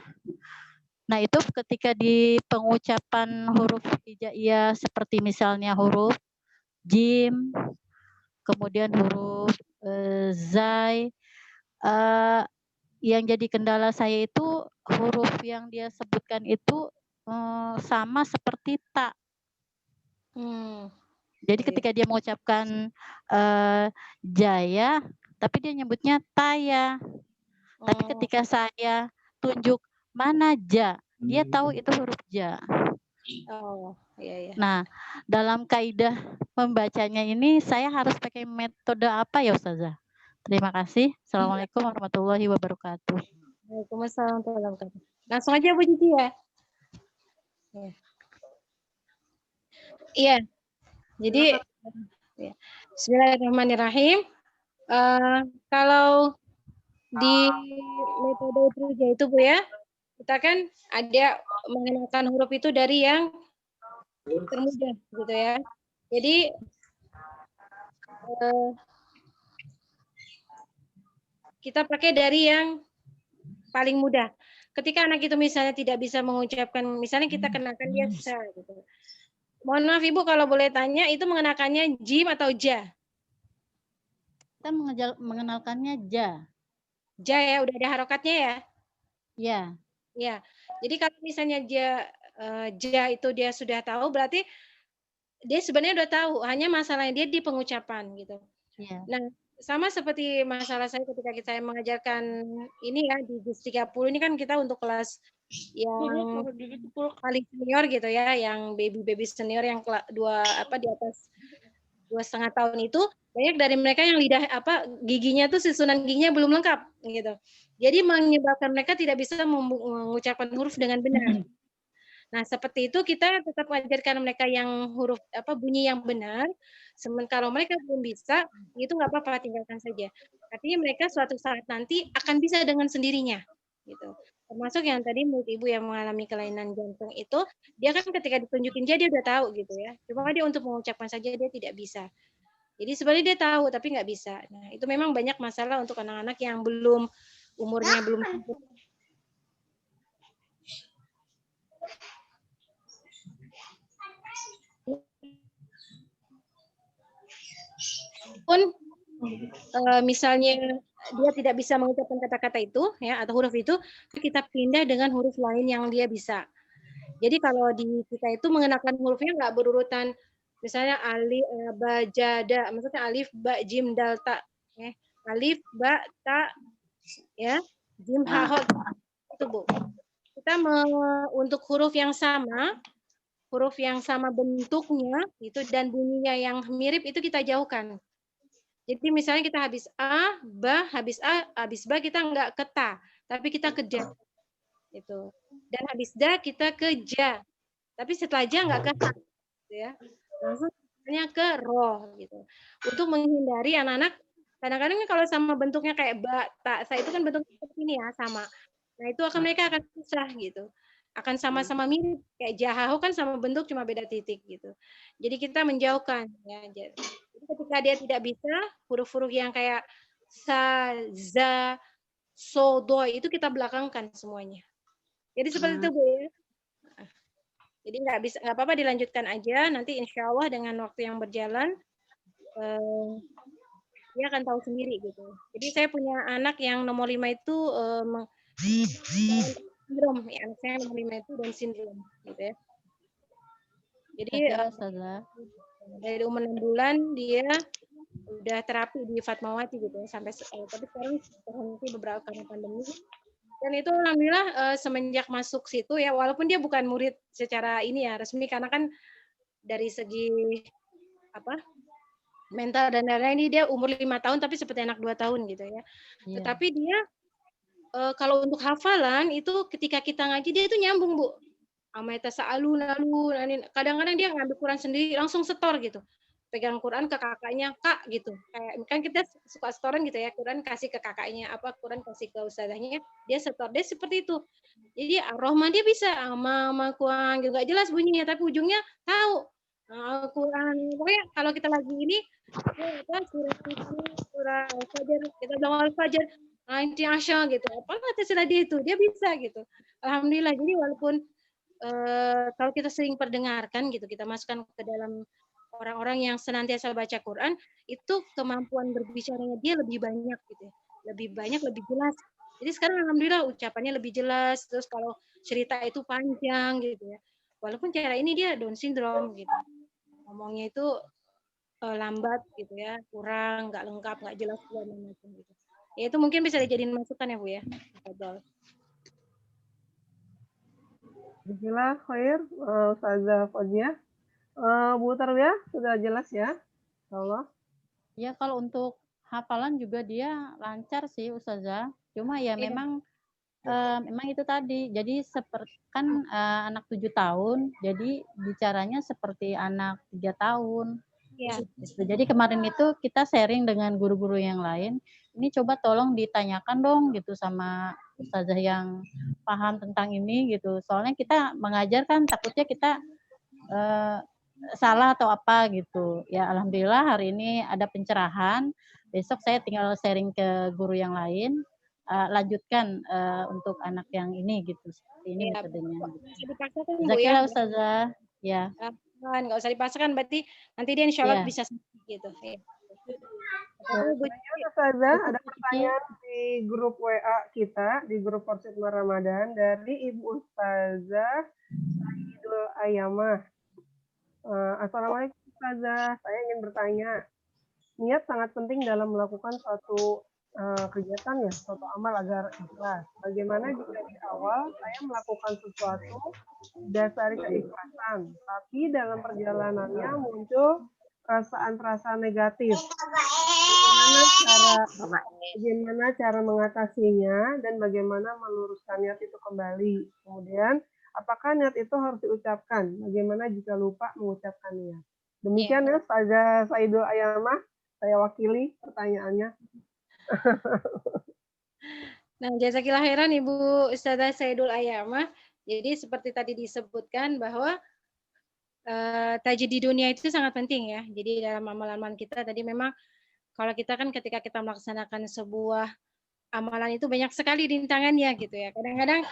Nah, itu ketika di pengucapan huruf hijaiyah seperti misalnya huruf jim, kemudian huruf zai, yang jadi kendala saya itu huruf yang dia sebutkan itu sama seperti ta. Jadi ketika dia mengucapkan jaya, tapi dia nyebutnya taya. Tapi ketika saya tunjuk mana ja, dia tahu itu huruf ja. Oh, iya. Nah, dalam kaidah membacanya ini saya harus pakai metode apa ya Ustazah? Terima kasih. Assalamualaikum warahmatullahi wabarakatuh. Waalaikumsalam warahmatullahi wabarakatuh. Langsung aja Bu Cici ya. Iya. Jadi Bismillahirrahmanirrahim. Kalau di metode Truja itu Bu ya, kita kan ada mengenalkan huruf itu dari yang termudah gitu ya. Jadi kita pakai dari yang paling mudah. Ketika anak itu misalnya tidak bisa mengucapkan, misalnya kita kenakan dia sa gitu. Mohon maaf Ibu kalau boleh tanya, itu mengenakannya jim atau ja? Kita mengenalkannya ja. Ja ya, udah ada harokatnya ya? Ya. Ya. Jadi kalau misalnya ja itu dia sudah tahu, berarti dia sebenarnya udah tahu, hanya masalahnya dia di pengucapan gitu. Ya. Nah, sama seperti masalah saya ketika saya mengajarkan ini ya di JUS 30 ini kan kita untuk kelas yang paling senior gitu ya, yang baby senior yang di atas 2,5 tahun itu banyak dari mereka yang lidah giginya tuh susunan giginya belum lengkap gitu. Jadi menyebabkan mereka tidak bisa mengucapkan huruf dengan benar. Nah, seperti itu kita tetap mengajarkan mereka yang huruf bunyi yang benar. Sementara mereka belum bisa, itu nggak apa-apa, tinggalkan saja. Artinya mereka suatu saat nanti akan bisa dengan sendirinya, gitu. Termasuk yang tadi menurut Ibu yang mengalami kelainan jantung itu, dia kan ketika ditunjukin dia udah tahu gitu ya. Cuma dia untuk mengucapkan saja dia tidak bisa. Jadi sebenarnya dia tahu tapi nggak bisa. Nah, itu memang banyak masalah untuk anak-anak yang umurnya belum cukup. Pun misalnya dia tidak bisa mengucapkan kata-kata itu ya atau huruf itu, kita pindah dengan huruf lain yang dia bisa. Jadi kalau di kita itu mengenakan hurufnya nggak berurutan, misalnya alif, ba, ja, da, maksudnya alif, ba, jim, dal, ta, ya. Alif, ba, ta, ya, jim, ha, ho, itu Bu. Kita untuk huruf yang sama bentuknya itu dan bunyinya yang mirip itu kita jauhkan. Jadi misalnya kita habis A, habis ba kita nggak ke ta, tapi kita ke da. Gitu. Dan habis da kita ke ja. Tapi setelah ja nggak ke ha, gitu ya. Langsung ke ro gitu. Untuk menghindari anak-anak kadang-kadang kalau sama bentuknya kayak ba, ta, sa itu kan bentuknya seperti ini ya, sama. Nah, itu mereka akan susah gitu. Akan sama-sama mirip kayak jahaho kan sama bentuk cuma beda titik gitu. Jadi kita menjauhkan ya. Jadi ketika dia tidak bisa huruf-huruf yang kayak sa, za, so, do itu kita belakangkan semuanya. Jadi seperti itu Bu ya. Jadi nggak apa-apa dilanjutkan aja. Nanti insya Allah dengan waktu yang berjalan dia akan tahu sendiri gitu. Jadi saya punya anak yang nomor 5 itu sindrom, ya, anak saya nomor 5 itu Down syndrome gitu ya. Jadi dari umur 6 bulan dia udah terapi di Fatmawati gitu ya, sampai tapi sekarang terhenti beberapa karena pandemi. Dan itu alhamdulillah semenjak masuk situ ya, walaupun dia bukan murid secara ini ya resmi, karena kan dari segi mental dan lain-lain, ini dia umur 5 tahun tapi seperti anak 2 tahun gitu ya. Tetapi dia kalau untuk hafalan itu ketika kita ngaji dia itu nyambung, Bu. Ameta sa'alun, kadang-kadang dia ngambil Quran sendiri langsung setor gitu. Pegang Quran ke kakaknya, Kak gitu. Kayak kan kita suka setoran gitu ya, Quran kasih ke kakaknya, Quran kasih ke ustazahnya, dia setor. Dia seperti itu. Jadi Ar-Rahman dia bisa mama Quran gitu, enggak jelas bunyinya tapi ujungnya tahu. Quran. Pokoknya kalau kita lagi ini surah Al-Fajr, kita bilang Al-Fajr, Inti Asya gitu. Apalah terserah dia itu, dia bisa gitu. Alhamdulillah. Jadi walaupun kalau kita sering perdengarkan gitu, kita masukkan ke dalam orang-orang yang senantiasa baca Quran, itu kemampuan berbicaranya dia lebih banyak gitu ya. Lebih banyak, lebih jelas. Jadi sekarang alhamdulillah ucapannya lebih jelas, terus kalau cerita itu panjang gitu ya. Walaupun cara ini dia Down syndrome gitu. Ngomongnya itu lambat gitu ya, kurang, nggak lengkap, nggak jelas segala macam gitu. Ya itu mungkin bisa dijadiin masukan ya Bu ya. Bismillah, khair, Ustazah Fauziah. Bu Tarwiyah sudah jelas ya? Allah. Ya kalau untuk hafalan juga dia lancar sih Ustazah. Cuma ya memang itu tadi. Jadi seperti kan anak 7 tahun, jadi bicaranya seperti anak 3 tahun. Ya. Gitu. Jadi kemarin itu kita sharing dengan guru-guru yang lain. Ini coba tolong ditanyakan dong gitu sama ustazah yang paham tentang ini gitu. Soalnya kita mengajar kan takutnya kita salah atau apa gitu. Ya alhamdulillah hari ini ada pencerahan. Besok saya tinggal sharing ke guru yang lain. Lanjutkan untuk anak yang ini gitu. Seperti ini metodenya. Zakila ustazah. Ya. Nggak usah dipaksakan, berarti nanti dia insya Allah bisa gitu. Ustazah, ada pertanyaan di grup WA kita, di grup Porsit Ramadan dari Ibu Ustazah Saidul Ayamah. Assalamualaikum Ustazah, saya ingin bertanya. Niat sangat penting dalam melakukan suatu kegiatan ya, suatu amal agar ikhlas. Bagaimana jika di awal saya melakukan sesuatu dasari keikhlasan, tapi dalam perjalanannya muncul perasaan-perasaan negatif. Bagaimana cara mengatasinya dan bagaimana meluruskan niat itu kembali. Kemudian, apakah niat itu harus diucapkan? Bagaimana jika lupa mengucapkan niat? Demikian ya, Ustazah Saidul Ayamah, saya wakili pertanyaannya. Nah, jazakillah khairan Ibu Ustazah Saidul Ayamah. Jadi seperti tadi disebutkan bahwa tajid di dunia itu sangat penting ya. Jadi dalam amalan kita tadi memang kalau kita kan ketika kita melaksanakan sebuah amalan itu banyak sekali rintangannya gitu ya. Kadang-kadang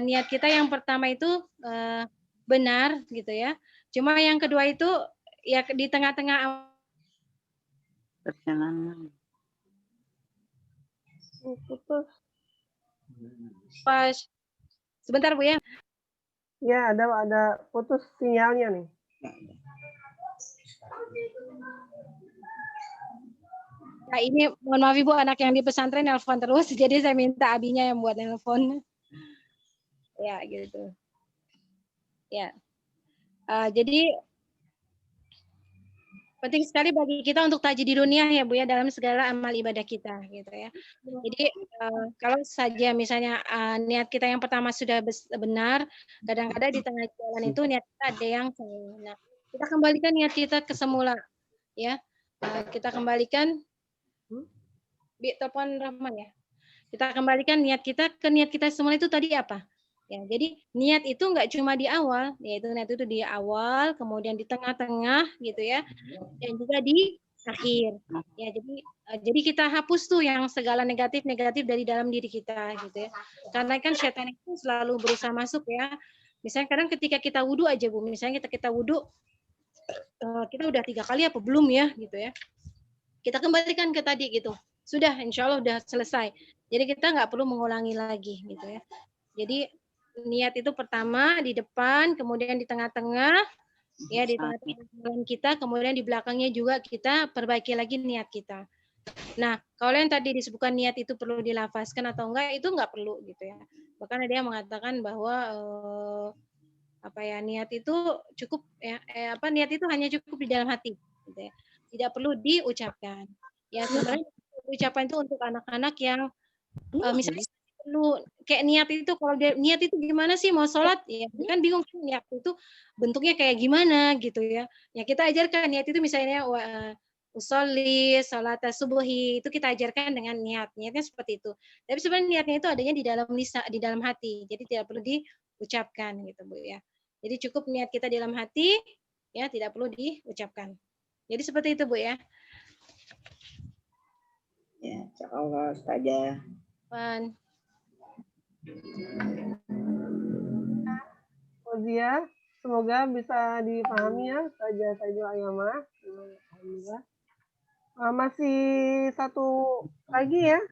niat kita yang pertama itu benar gitu ya. Cuma yang kedua itu ya di tengah-tengah perjalanan. Putus. Pas sebentar Bu ya. Ya, ada putus sinyalnya nih. Nah, ini mohon maaf Ibu, anak yang di pesantren nelpon terus, jadi saya minta abinya yang buat nelpon. Ya, gitu. Ya. Jadi penting sekali bagi kita untuk tajid di dunia ya Bu ya, dalam segala amal ibadah kita gitu ya. Jadi kalau saja misalnya niat kita yang pertama sudah benar, kadang-kadang di tengah jalan itu niat kita ada yang salah. Nah, kita kembalikan niat kita ke semula ya. Kita kembalikan telepon Rahman ya. Kita kembalikan niat kita ke niat kita semula itu tadi apa? Ya, jadi niat itu enggak cuma di awal, yaitu niat itu di awal, kemudian di tengah-tengah gitu ya, dan juga di akhir. Ya, jadi kita hapus tuh yang segala negatif dari dalam diri kita gitu ya. Karena kan setan itu selalu berusaha masuk ya. Misalnya kadang ketika kita wudhu aja Bu, misalnya kita wudhu, kita udah 3 kali apa belum ya gitu ya. Kita kembalikan ke tadi gitu. Sudah, insya Allah udah selesai. Jadi kita nggak perlu mengulangi lagi gitu ya. Jadi niat itu pertama di depan, kemudian di tengah-tengah, ya di tengah-tengah kita, kemudian di belakangnya juga kita perbaiki lagi niat kita. Nah, kalau yang tadi disebutkan niat itu perlu dilafazkan atau enggak, itu enggak perlu gitu ya. Bahkan ada yang mengatakan bahwa niat itu cukup ya, niat itu hanya cukup di dalam hati gitu ya. Tidak perlu diucapkan. Ya sebenarnya ucapan itu untuk anak-anak yang misalnya perlu kayak niat itu, kalau niat itu gimana sih mau sholat ya kan bingung kan niat itu bentuknya kayak gimana gitu ya. Ya kita ajarkan niat itu misalnya usolli salat subuhi, itu kita ajarkan dengan niatnya seperti itu. Tapi sebenarnya niatnya itu adanya di dalam lisan, di dalam hati. Jadi tidak perlu diucapkan gitu Bu ya. Jadi cukup niat kita di dalam hati ya, tidak perlu diucapkan. Jadi seperti itu Bu ya. Ya, insyaallah Ustazah. Fauzia, semoga bisa dipahami ya Ustazah Saidul Ayamah. Alhamdulillah. Masih satu lagi ya.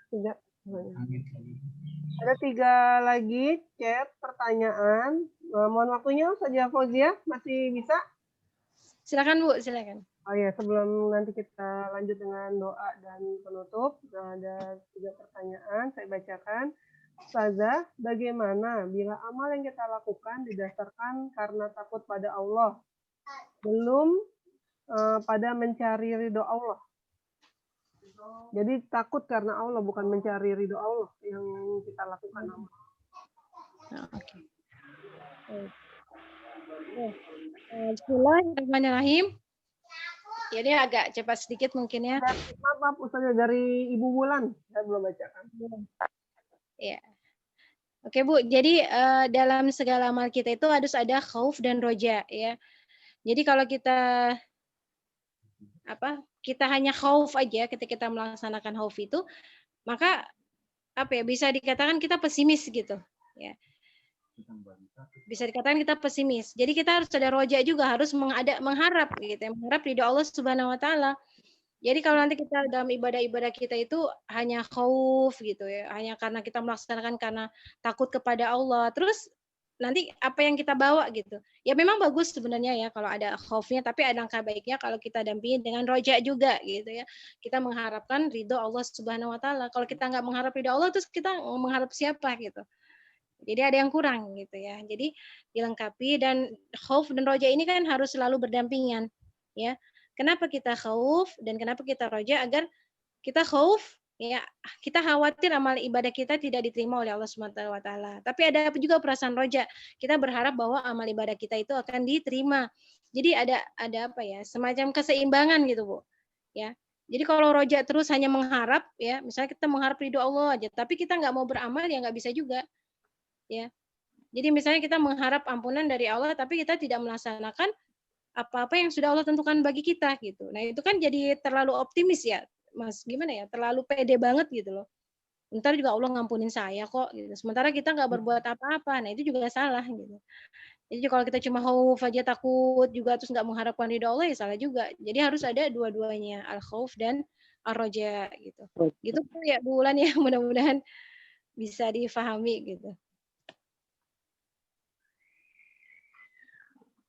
3. Ada 3 lagi chat pertanyaan. Mohon waktunya Ustazah Fauzia, masih bisa? Silakan Bu, silakan. Oh ya, sebelum nanti kita lanjut dengan doa dan penutup, ada 3 pertanyaan saya bacakan. Ustazah, bagaimana bila amal yang kita lakukan didasarkan karena takut pada Allah, belum pada mencari ridho Allah? Jadi takut karena Allah, bukan mencari ridho Allah yang kita lakukan. Bismillahirrahmanirrahim. Jadi agak cepat sedikit mungkin ya. Maaf Ustazah, dari Ibu Wulan saya belum bacakan. Ya. Oke Bu, jadi dalam segala amal kita itu harus ada khauf dan roja ya. Jadi kalau kita kita hanya khauf aja ketika kita melaksanakan khauf itu, maka bisa dikatakan kita pesimis gitu ya. Bisa dikatakan kita pesimis. Jadi kita harus ada roja juga, harus mengharap gitu ya, mengharap ridho Allah Subhanahu wa taala. Jadi kalau nanti kita dalam ibadah-ibadah kita itu hanya khauf gitu ya, hanya karena kita melaksanakan karena takut kepada Allah, terus nanti apa yang kita bawa gitu. Ya memang bagus sebenarnya ya kalau ada khaufnya, tapi ada angka baiknya kalau kita dampingi dengan roja juga gitu ya. Kita mengharapkan ridho Allah Subhanahu wa taala. Kalau kita nggak mengharap ridho Allah, terus kita mengharap siapa gitu. Jadi ada yang kurang gitu ya. Jadi dilengkapi, dan khauf dan roja ini kan harus selalu berdampingan ya. Kenapa kita khauf dan kenapa kita roja? Agar kita khauf ya, kita khawatir amal ibadah kita tidak diterima oleh Allah Subhanahu wa taala. Tapi ada juga perasaan roja. Kita berharap bahwa amal ibadah kita itu akan diterima. Jadi ada semacam keseimbangan gitu, Bu. Ya. Jadi kalau roja terus hanya mengharap ya, misalnya kita mengharap ridho Allah aja, tapi kita nggak mau beramal ya nggak bisa juga. Ya. Jadi misalnya kita mengharap ampunan dari Allah tapi kita tidak melaksanakan apa-apa yang sudah Allah tentukan bagi kita gitu. Nah, itu kan jadi terlalu optimis ya, Mas. Gimana ya? Terlalu pede banget gitu loh. Ntar juga Allah ngampunin saya kok gitu. Sementara kita nggak berbuat apa-apa. Nah, itu juga salah gitu. Jadi kalau kita cuma khauf aja, takut juga terus nggak mengharapkan ridho Allah ya salah juga. Jadi harus ada dua-duanya, al-khauf dan ar-roja gitu. Gitu ya Bu Ulan ya, mudah-mudahan bisa difahami gitu.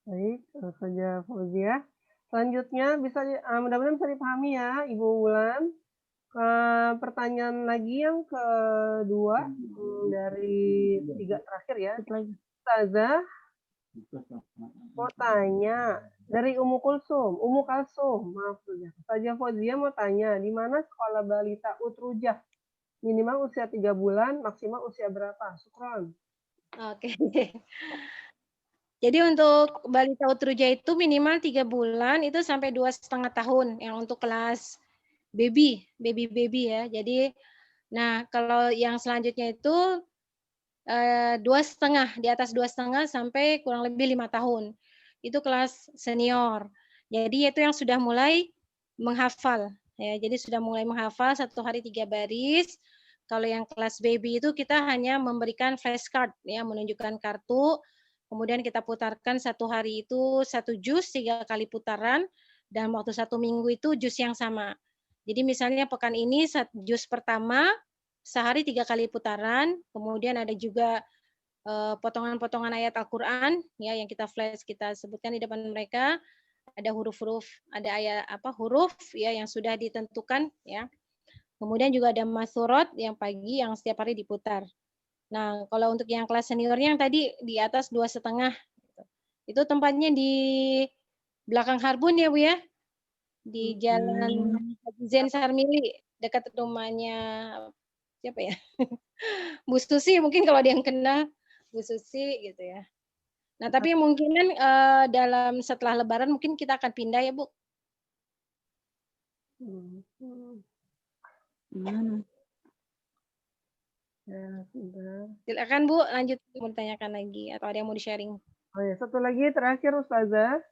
Baik, Ustazah Fauzia. Selanjutnya mudah-mudahan bisa dipahami ya Ibu Wulan. Pertanyaan lagi yang kedua dari 3 terakhir ya. Ustazah mau tanya dari Ummu Kalsum, maaf Ustazah Fauzia mau tanya, di mana sekolah balita Utrujah? Minimal usia 3 bulan, maksimal usia berapa? Syukron. Oke. Jadi untuk balita Utrujah itu minimal 3 bulan itu sampai 2,5 tahun yang untuk kelas baby ya. Jadi nah kalau yang selanjutnya itu 2,5, di atas 2,5 sampai kurang lebih 5 tahun. Itu kelas senior. Jadi itu yang sudah mulai menghafal ya. Jadi sudah mulai menghafal 1 hari 3 baris. Kalau yang kelas baby itu kita hanya memberikan flashcard, ya, menunjukkan kartu, kemudian kita putarkan satu hari itu 1 jus 3 kali putaran, dan waktu 1 minggu itu jus yang sama. Jadi misalnya pekan ini jus pertama sehari 3 kali putaran, kemudian ada juga potongan-potongan ayat Al-Quran, ya, yang kita flash, kita sebutkan di depan mereka, ada huruf-huruf, ada ayat huruf, ya, yang sudah ditentukan, ya. Kemudian juga ada masurot yang pagi yang setiap hari diputar. Nah, kalau untuk yang kelas seniornya yang tadi di atas 2,5, itu tempatnya di belakang Harbun ya Bu ya, di Jalan Zen Sarmili, dekat rumahnya siapa ya? Bu Susi mungkin kalau ada yang kenal, Bu Susi gitu ya. Nah, tapi kemungkinan dalam setelah Lebaran mungkin kita akan pindah ya Bu. Ya, sudah. Silakan Bu, lanjut mau ditanyakan lagi atau ada yang mau di-sharing. Oh ya, satu lagi terakhir Ustazah.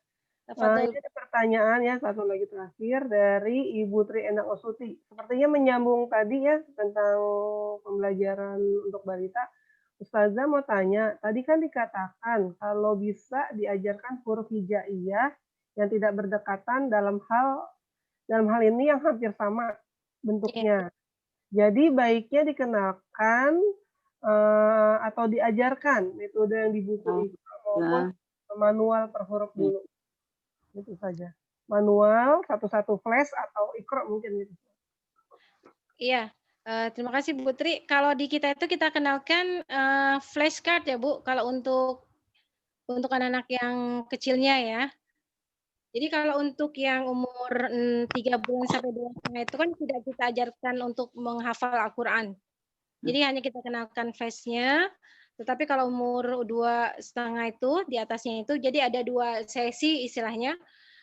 Tafadhol. Ini ada pertanyaan ya, satu lagi terakhir dari Ibu Tri Endang Osuti. Sepertinya menyambung tadi ya tentang pembelajaran untuk balita. Ustazah mau tanya, tadi kan dikatakan kalau bisa diajarkan huruf hijaiyah yang tidak berdekatan dalam hal ini yang hampir sama bentuknya. Jadi baiknya dikenalkan atau diajarkan metode yang di buku itu maupun manual per huruf dulu. Itu saja. Manual, satu-satu flash atau Iqra mungkin gitu. Iya, terima kasih Bu Tri. Kalau di kita itu kita kenalkan flashcard ya Bu, kalau untuk anak-anak yang kecilnya ya. Jadi kalau untuk yang umur 3 bulan sampai 2,5 itu kan tidak kita ajarkan untuk menghafal Al-Quran. Jadi hanya kita kenalkan flash-nya. Tetapi kalau umur 2,5 itu, di atasnya itu, jadi ada 2 sesi istilahnya.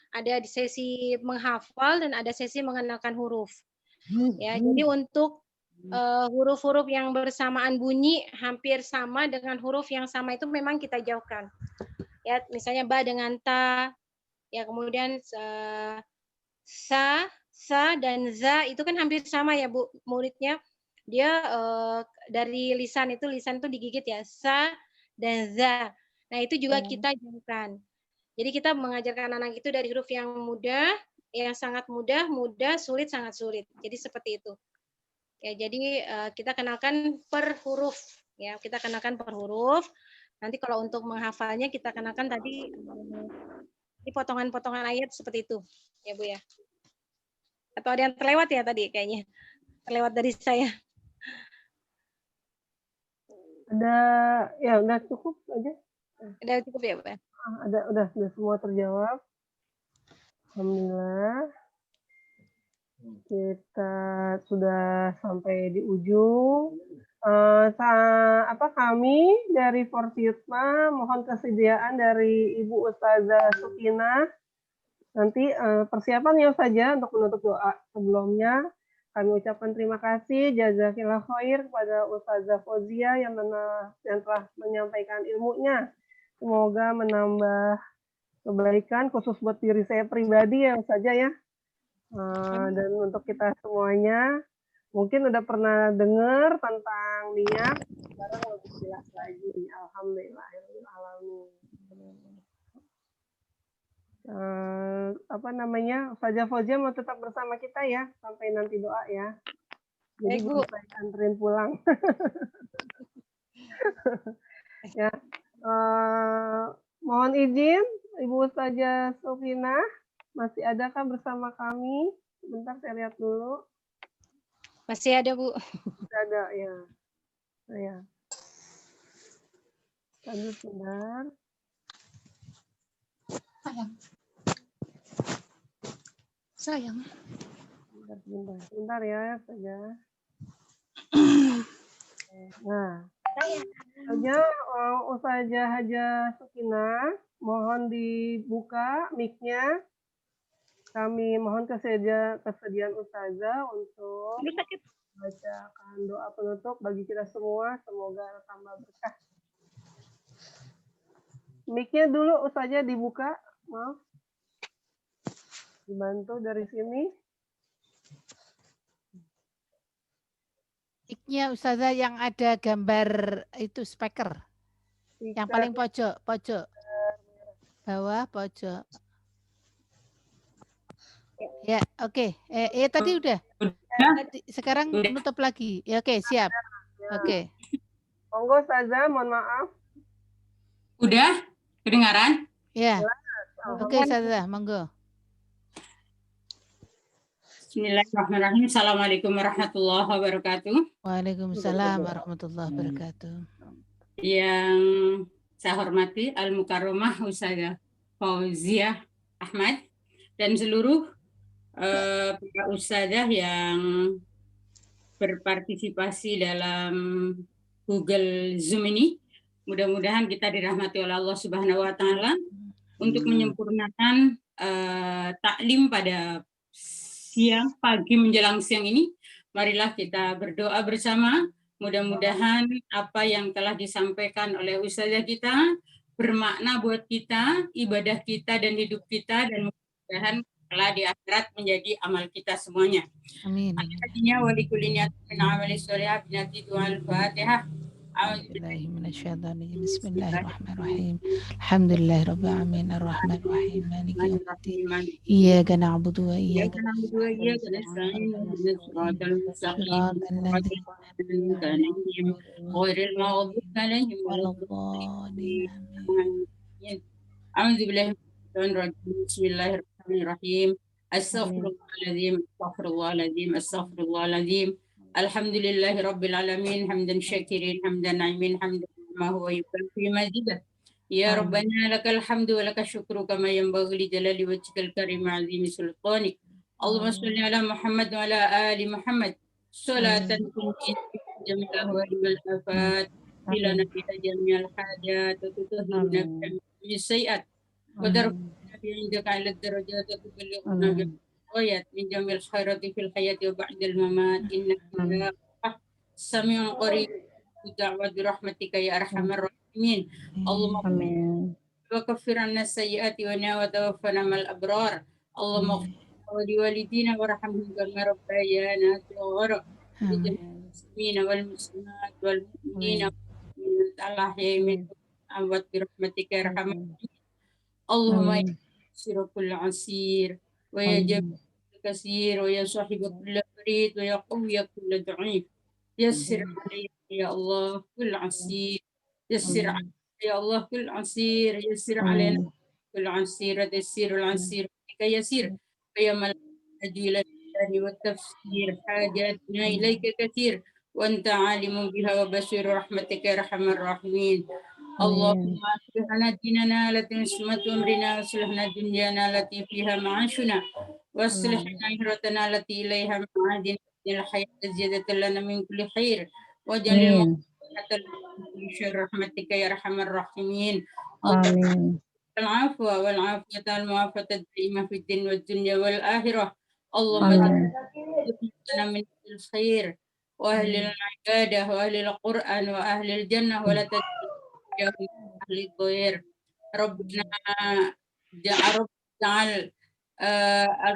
Ada di sesi menghafal dan ada sesi mengenalkan huruf. Ya, jadi untuk huruf-huruf yang bersamaan bunyi hampir sama dengan huruf yang sama itu memang kita jauhkan. Ya, misalnya ba dengan ta, ya kemudian sa dan za itu kan hampir sama ya Bu muridnya. Dia dari lisan itu digigit ya, sa dan za. Nah, itu juga kita jauhkan. Jadi kita mengajarkan anak itu dari huruf yang mudah, yang sangat mudah, sulit, sangat sulit. Jadi seperti itu. Ya, jadi kita kenalkan per huruf. Ya, kita kenalkan per huruf. Nanti kalau untuk menghafalnya kita kenalkan tadi di potongan-potongan ayat seperti itu, ya Bu ya. Atau ada yang terlewat ya tadi kayaknya, terlewat dari saya. Ada, ya udah cukup aja. Udah cukup ya Bu? Udah semua terjawab. Alhamdulillah. Kita sudah sampai di ujung. Kami dari Fortitma mohon kesediaan dari Ibu Ustazah Sukina. Nanti persiapan ya saja untuk menutup doa. Sebelumnya kami ucapkan terima kasih jazakillah khair kepada Ustazah Fauzia yang telah menyampaikan ilmunya. Semoga menambah kebaikan khusus buat diri saya pribadi ya saja ya. Dan untuk kita semuanya mungkin udah pernah dengar tentang niat, sekarang lebih jelas lagi. Alhamdulillahirrahmanirrahim. Ustazah Fauzia mau tetap bersama kita ya sampai nanti doa ya. Jadi belum saya anterin pulang. Ya, mohon izin Ibu Ustazah Sofina, masih adakah bersama kami? Sebentar saya lihat dulu. Masih ada Bu. Masih ada ya. Ya. Tunggu sebentar. Sayang. Sebentar ya saja. Nah, saja Ustazah Haja Sukina, mohon dibuka mic-nya. Kami mohon kesediaan Ustazah untuk membacakan doa penutup bagi kita semua. Semoga tambah berkah. Mic-nya dulu Ustazah dibuka, maaf. Dibantu dari sini. Ya, Ustazah, yang ada gambar itu speaker. Yang paling pojok, bawah pojok. Ya, oke. Tadi udah. Sekarang nutup lagi. Ya, oke, siap. Oke. Monggo Ustazah, mohon maaf. Udah? Kedengaran? Ya. Oke, Ustazah, monggo. Bismillahirrahmanirrahim. Assalamualaikum warahmatullahi wabarakatuh. Waalaikumsalam warahmatullahi wabarakatuh. Yang saya hormati Al-Mukarramah Ustazah Fauziah Ahmad dan seluruh para ustazah yang berpartisipasi dalam Google Zoom ini. Mudah-mudahan kita dirahmati oleh Allah Subhanahu wa taala untuk menyempurnakan taklim pada siang, pagi menjelang siang ini. Marilah kita berdoa bersama. Mudah-mudahan apa yang telah disampaikan oleh ustazah kita bermakna buat kita, ibadah kita dan hidup kita, dan mudah-mudahan telah di akhirat menjadi amal kita semuanya. Amin. Al-Fatihah wa likulli niyatin min amali sholihah binati du'al Fatihah. Bismillahirrahmanirrahim. Alhamdulillahirabbil alamin arrahmanir rahim maliki yaumiddin. Iyyaka na'budu wa iyyaka nasta'in ihdinas siratal mustaqim ghairil maghdubi 'alaihim waladdallin. A'udzu billahi minasyaitonir rajim. Bismillahirrahmanirrahim. Astaghfirullahaladzim. Alhamdulillahi Rabbil Alamin. Hamdan syakirin, hamdan na'imin, hamdan ma huwa yukafi mazidah. Ya Rabbana lakal hamdu wa lakal syukru kama yanbaghi li jalali wajhikal karim azimi sultanik. Allahumma sholli ala Muhammad wa ala ali Muhammad. Salatan tunji jamil ahwali wal afat. Bila nabita jamil hajat. Tutuhina min sayyat. Wa darfina bi'indaka ala darajat. Tutuhina bi'indaka min jamil khairati fil hayati wa ba'dal mamat. Innaka sami'un qarib da'wat rahmatika ya arhamar rahimin. Allahumma wa kaffir 'anna sayyi'ati wa tawaffana mal abrar. Allahumma wa liwalidina warhamhum kama rabbayana shaghira. Muslimina wal muslimat wal mu'minina wal ahya'i minhum amwat bi rahmatika ya arhamar rahimin. Allahumma ya sirrul asir wa ya jabir kasir wa ya sahib kulli farid wa ya qawi kulli da'if. Yassir alayya ya Allah kull asir. Yassir ya Allah kull asir. Yassir alayna kull asir. Yassirul asir bika yasir. Ya man hadi ila wa tafsir hajatna ilayka kathir wa anta alimun biha wa basir rahmatika ya arhamar rahimin. Allahumma aslih lana dinana allati ismatu amrina wa aslih lana dunyana allati fiha ma'ashuna wa aslih lana akhiratana allati ilayha ma'adina الحياة زيادة لنا من كل خير واجعل الموت من شر رحمتك يا أرحم الراحمين. آمين. العفو والعافية المعافاة الدائمة في الدين والدنيا والآخرة. اللهم اجعلنا من الخير وأهل العبادة وأهل القرآن وأهل الجنة ولا تجعل أهل الضير.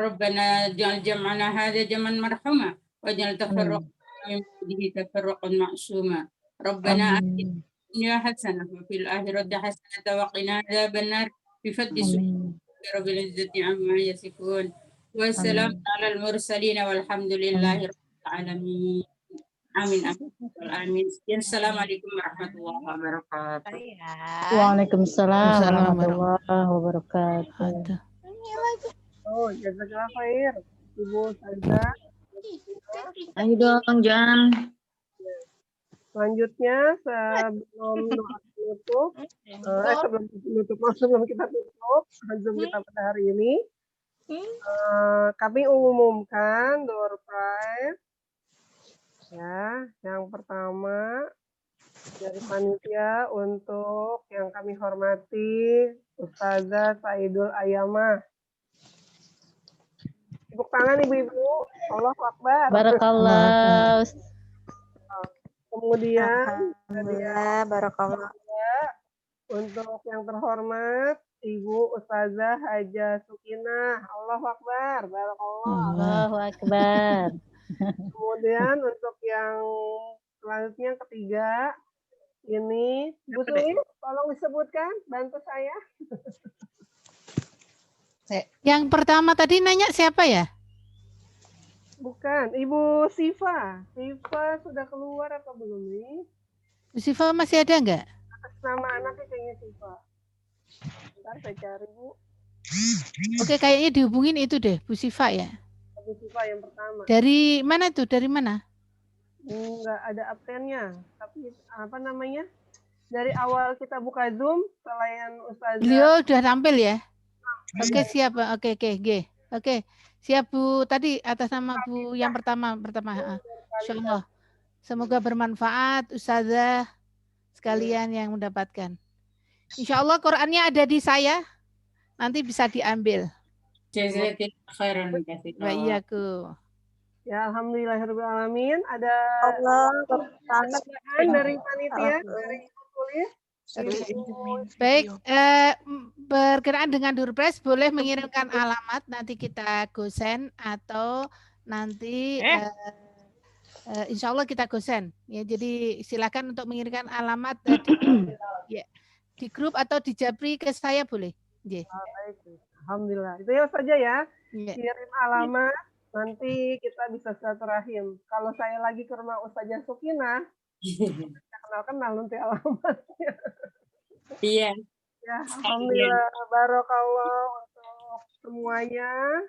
ربنا جعل جمعنا هذا جمعا مرحوما واجعل تفرقنا من بعده تفرقا معصوما. ربنا آتنا في الدنيا حسنة وفي الآخرة حسنة وقنا عذاب النار بفضل سبحانك رب العزة عما يصفون والسلام على المرسلين والحمد لله رب العالمين. Amin amin. Assalamualaikum warahmatullahi wabarakatuh. Waalaikumsalam warahmatullahi wabarakatuh. Oh, jazakallah khair, Ibu Ustazah. Ayo dong, Jan. Selanjutnya sebelum doa penutup, sebelum kita tutup Zoom kita pada hari ini, kami umumkan door prize. Ya, yang pertama dari panitia untuk yang kami hormati Ustazah Saidul Ayamah. Tepuk tangan ibu-ibu. Allahu Akbar. Barakallah. Kemudian Barakallah. untuk yang terhormat Ibu Ustazah Haja Sukinah. Allahu Akbar. Barakallah. Allahu Akbar. Kemudian untuk yang Selanjutnya yang ketiga, ini Bu Sulis, tolong disebutkan, bantu saya. Yang pertama tadi nanya siapa ya? Bukan, Ibu Siva. Siva sudah keluar atau belum nih? Bu Siva masih ada nggak? Atas nama anaknya kayaknya Siva. Bentar saya cari Bu. Oke, kayaknya dihubungin itu deh, Bu Siva ya. Bu Siva yang pertama. Dari mana tuh? Dari mana? Nggak ada absennya, tapi apa namanya? Dari awal kita buka Zoom, selain Ustazah. Beliau sudah tampil ya? Oke, siap. Oke. Oke, siap Bu. Tadi atas nama Bu yang pertama. Insya Allah. Semoga bermanfaat Ustazah sekalian yang mendapatkan. Insya Allah Qurannya ada di saya. Nanti bisa diambil. Jazakallahu khairan. Wa iyyakum. Ya, alhamdulillahirrahmanirrahim. Ada Allah pertanyaan dari panitia, dari Ibu Tulis. Baik, berkenaan dengan Durpres boleh mengirimkan alamat, nanti kita gosen atau nanti insya Allah kita gosen. Ya, jadi silakan untuk mengirimkan alamat di grup atau di Japri ke saya boleh. Yeah. Baik, alhamdulillah. Itu ya saja ya. Kirim alamat, nanti kita bisa silaturahim. Kalau saya lagi ke rumah Ustazah Sukinah, kenal nanti alamatnya. Iya. Ya, alhamdulillah, barakallah untuk semuanya.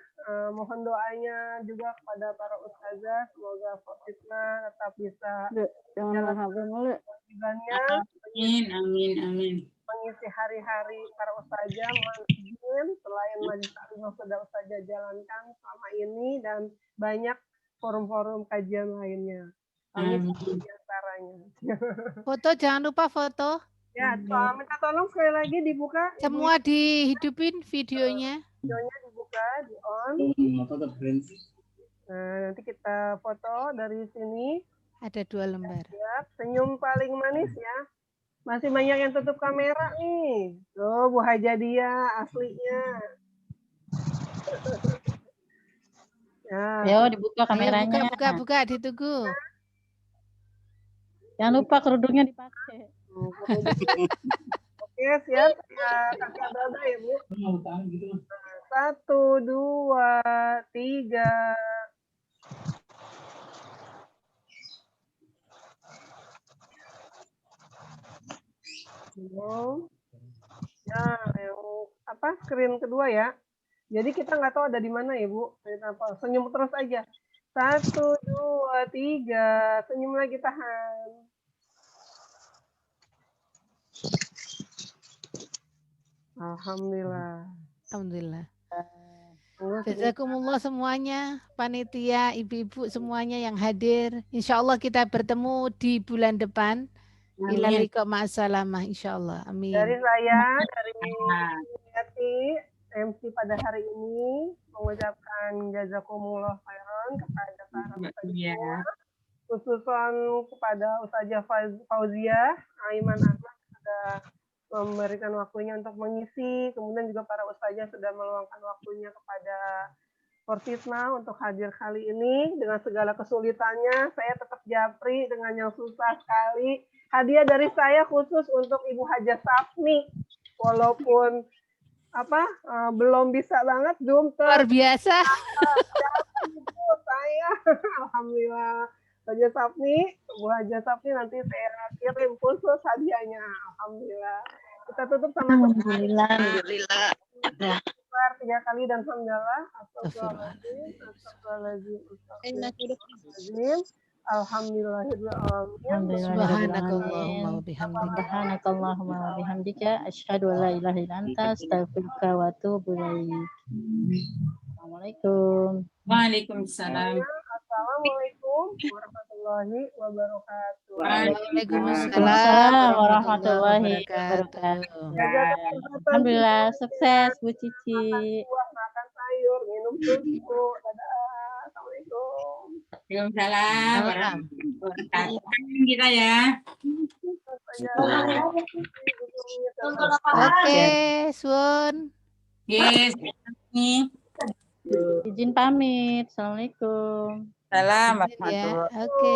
Mohon doanya juga kepada para ustazah, semoga Fatimah tetap bisa jalankan kewajibannya. Amin. Mengisi hari-hari para ustazah, mohon izin selain majelis taklim yang sudah ustazah jalankan selama ini dan banyak forum-forum kajian lainnya. Amin di antaranya. Foto jangan lupa foto. Ya, minta tolong sekali lagi dibuka. Semua dihidupin videonya. Videonya dibuka, di on. Nah, nanti kita foto dari sini. Ada 2 lembar. Siap, senyum paling manis ya. Masih banyak yang tutup kamera nih. Tuh, Bu Hajadia aslinya. Ya. Yo, dibuka kameranya. Buka, ditunggu. Jangan lupa kerudungnya dipakai. Oke, siap. Ya, kasih abada ya, Bu. 1, 2, 3. Ya, yang apa? Screen kedua ya. Jadi kita nggak tahu ada di mana ya, Bu. Senyum terus aja. 1, 2, 3. Senyum lagi, tahan. Alhamdulillah. Jazakumullah semuanya, panitia, ibu-ibu semuanya yang hadir. Insya Allah kita bertemu di bulan depan. Ila liqa ma'assalamah, insya Allah. Amin. Dari saya, dari Yati, MC pada hari ini, mengucapkan jazakumullah khairan kepada para ustazah, khususan kepada Ustazah Fauziah, Aiman Ahmad sudah memberikan waktunya untuk mengisi, kemudian juga para ustazah sudah meluangkan waktunya kepada Fortitna untuk hadir kali ini dengan segala kesulitannya. Saya tetap japri dengan yang susah sekali. Hadiah dari saya khusus untuk Ibu Hajah Safni, walaupun belum bisa banget Zoom luar biasa. Saya alhamdulillah. Hajah Safni, Bu Hajah Safni nanti saya kirim khusus hadiahnya. Alhamdulillah. Kita tutup sama Alhamdulillah. 3 kali dan alhamdulillah. Astagfirullahaladzim. Alhamdulillahirrahmanirrahim. Subhanakallahumma wa bihamdika asyhadu an la ilaha illa anta astaghfiruka wa atubu ilaik. Assalamualaikum. Waalaikumsalam. Assalamualaikum warahmatullahi wabarakatuh. Waalaikumsalam warahmatullahi wabarakatuh. Alhamdulillah, sukses Bu Cici. Makan sayur, minum susu. Dadah. Assalamualaikum. Waalaikumsalam warahmatullahi wabarakatuh. Kita ya. Oke, Sun. Yes. Izin pamit. Assalamualaikum. Salam Ya, warahmatullahi oke.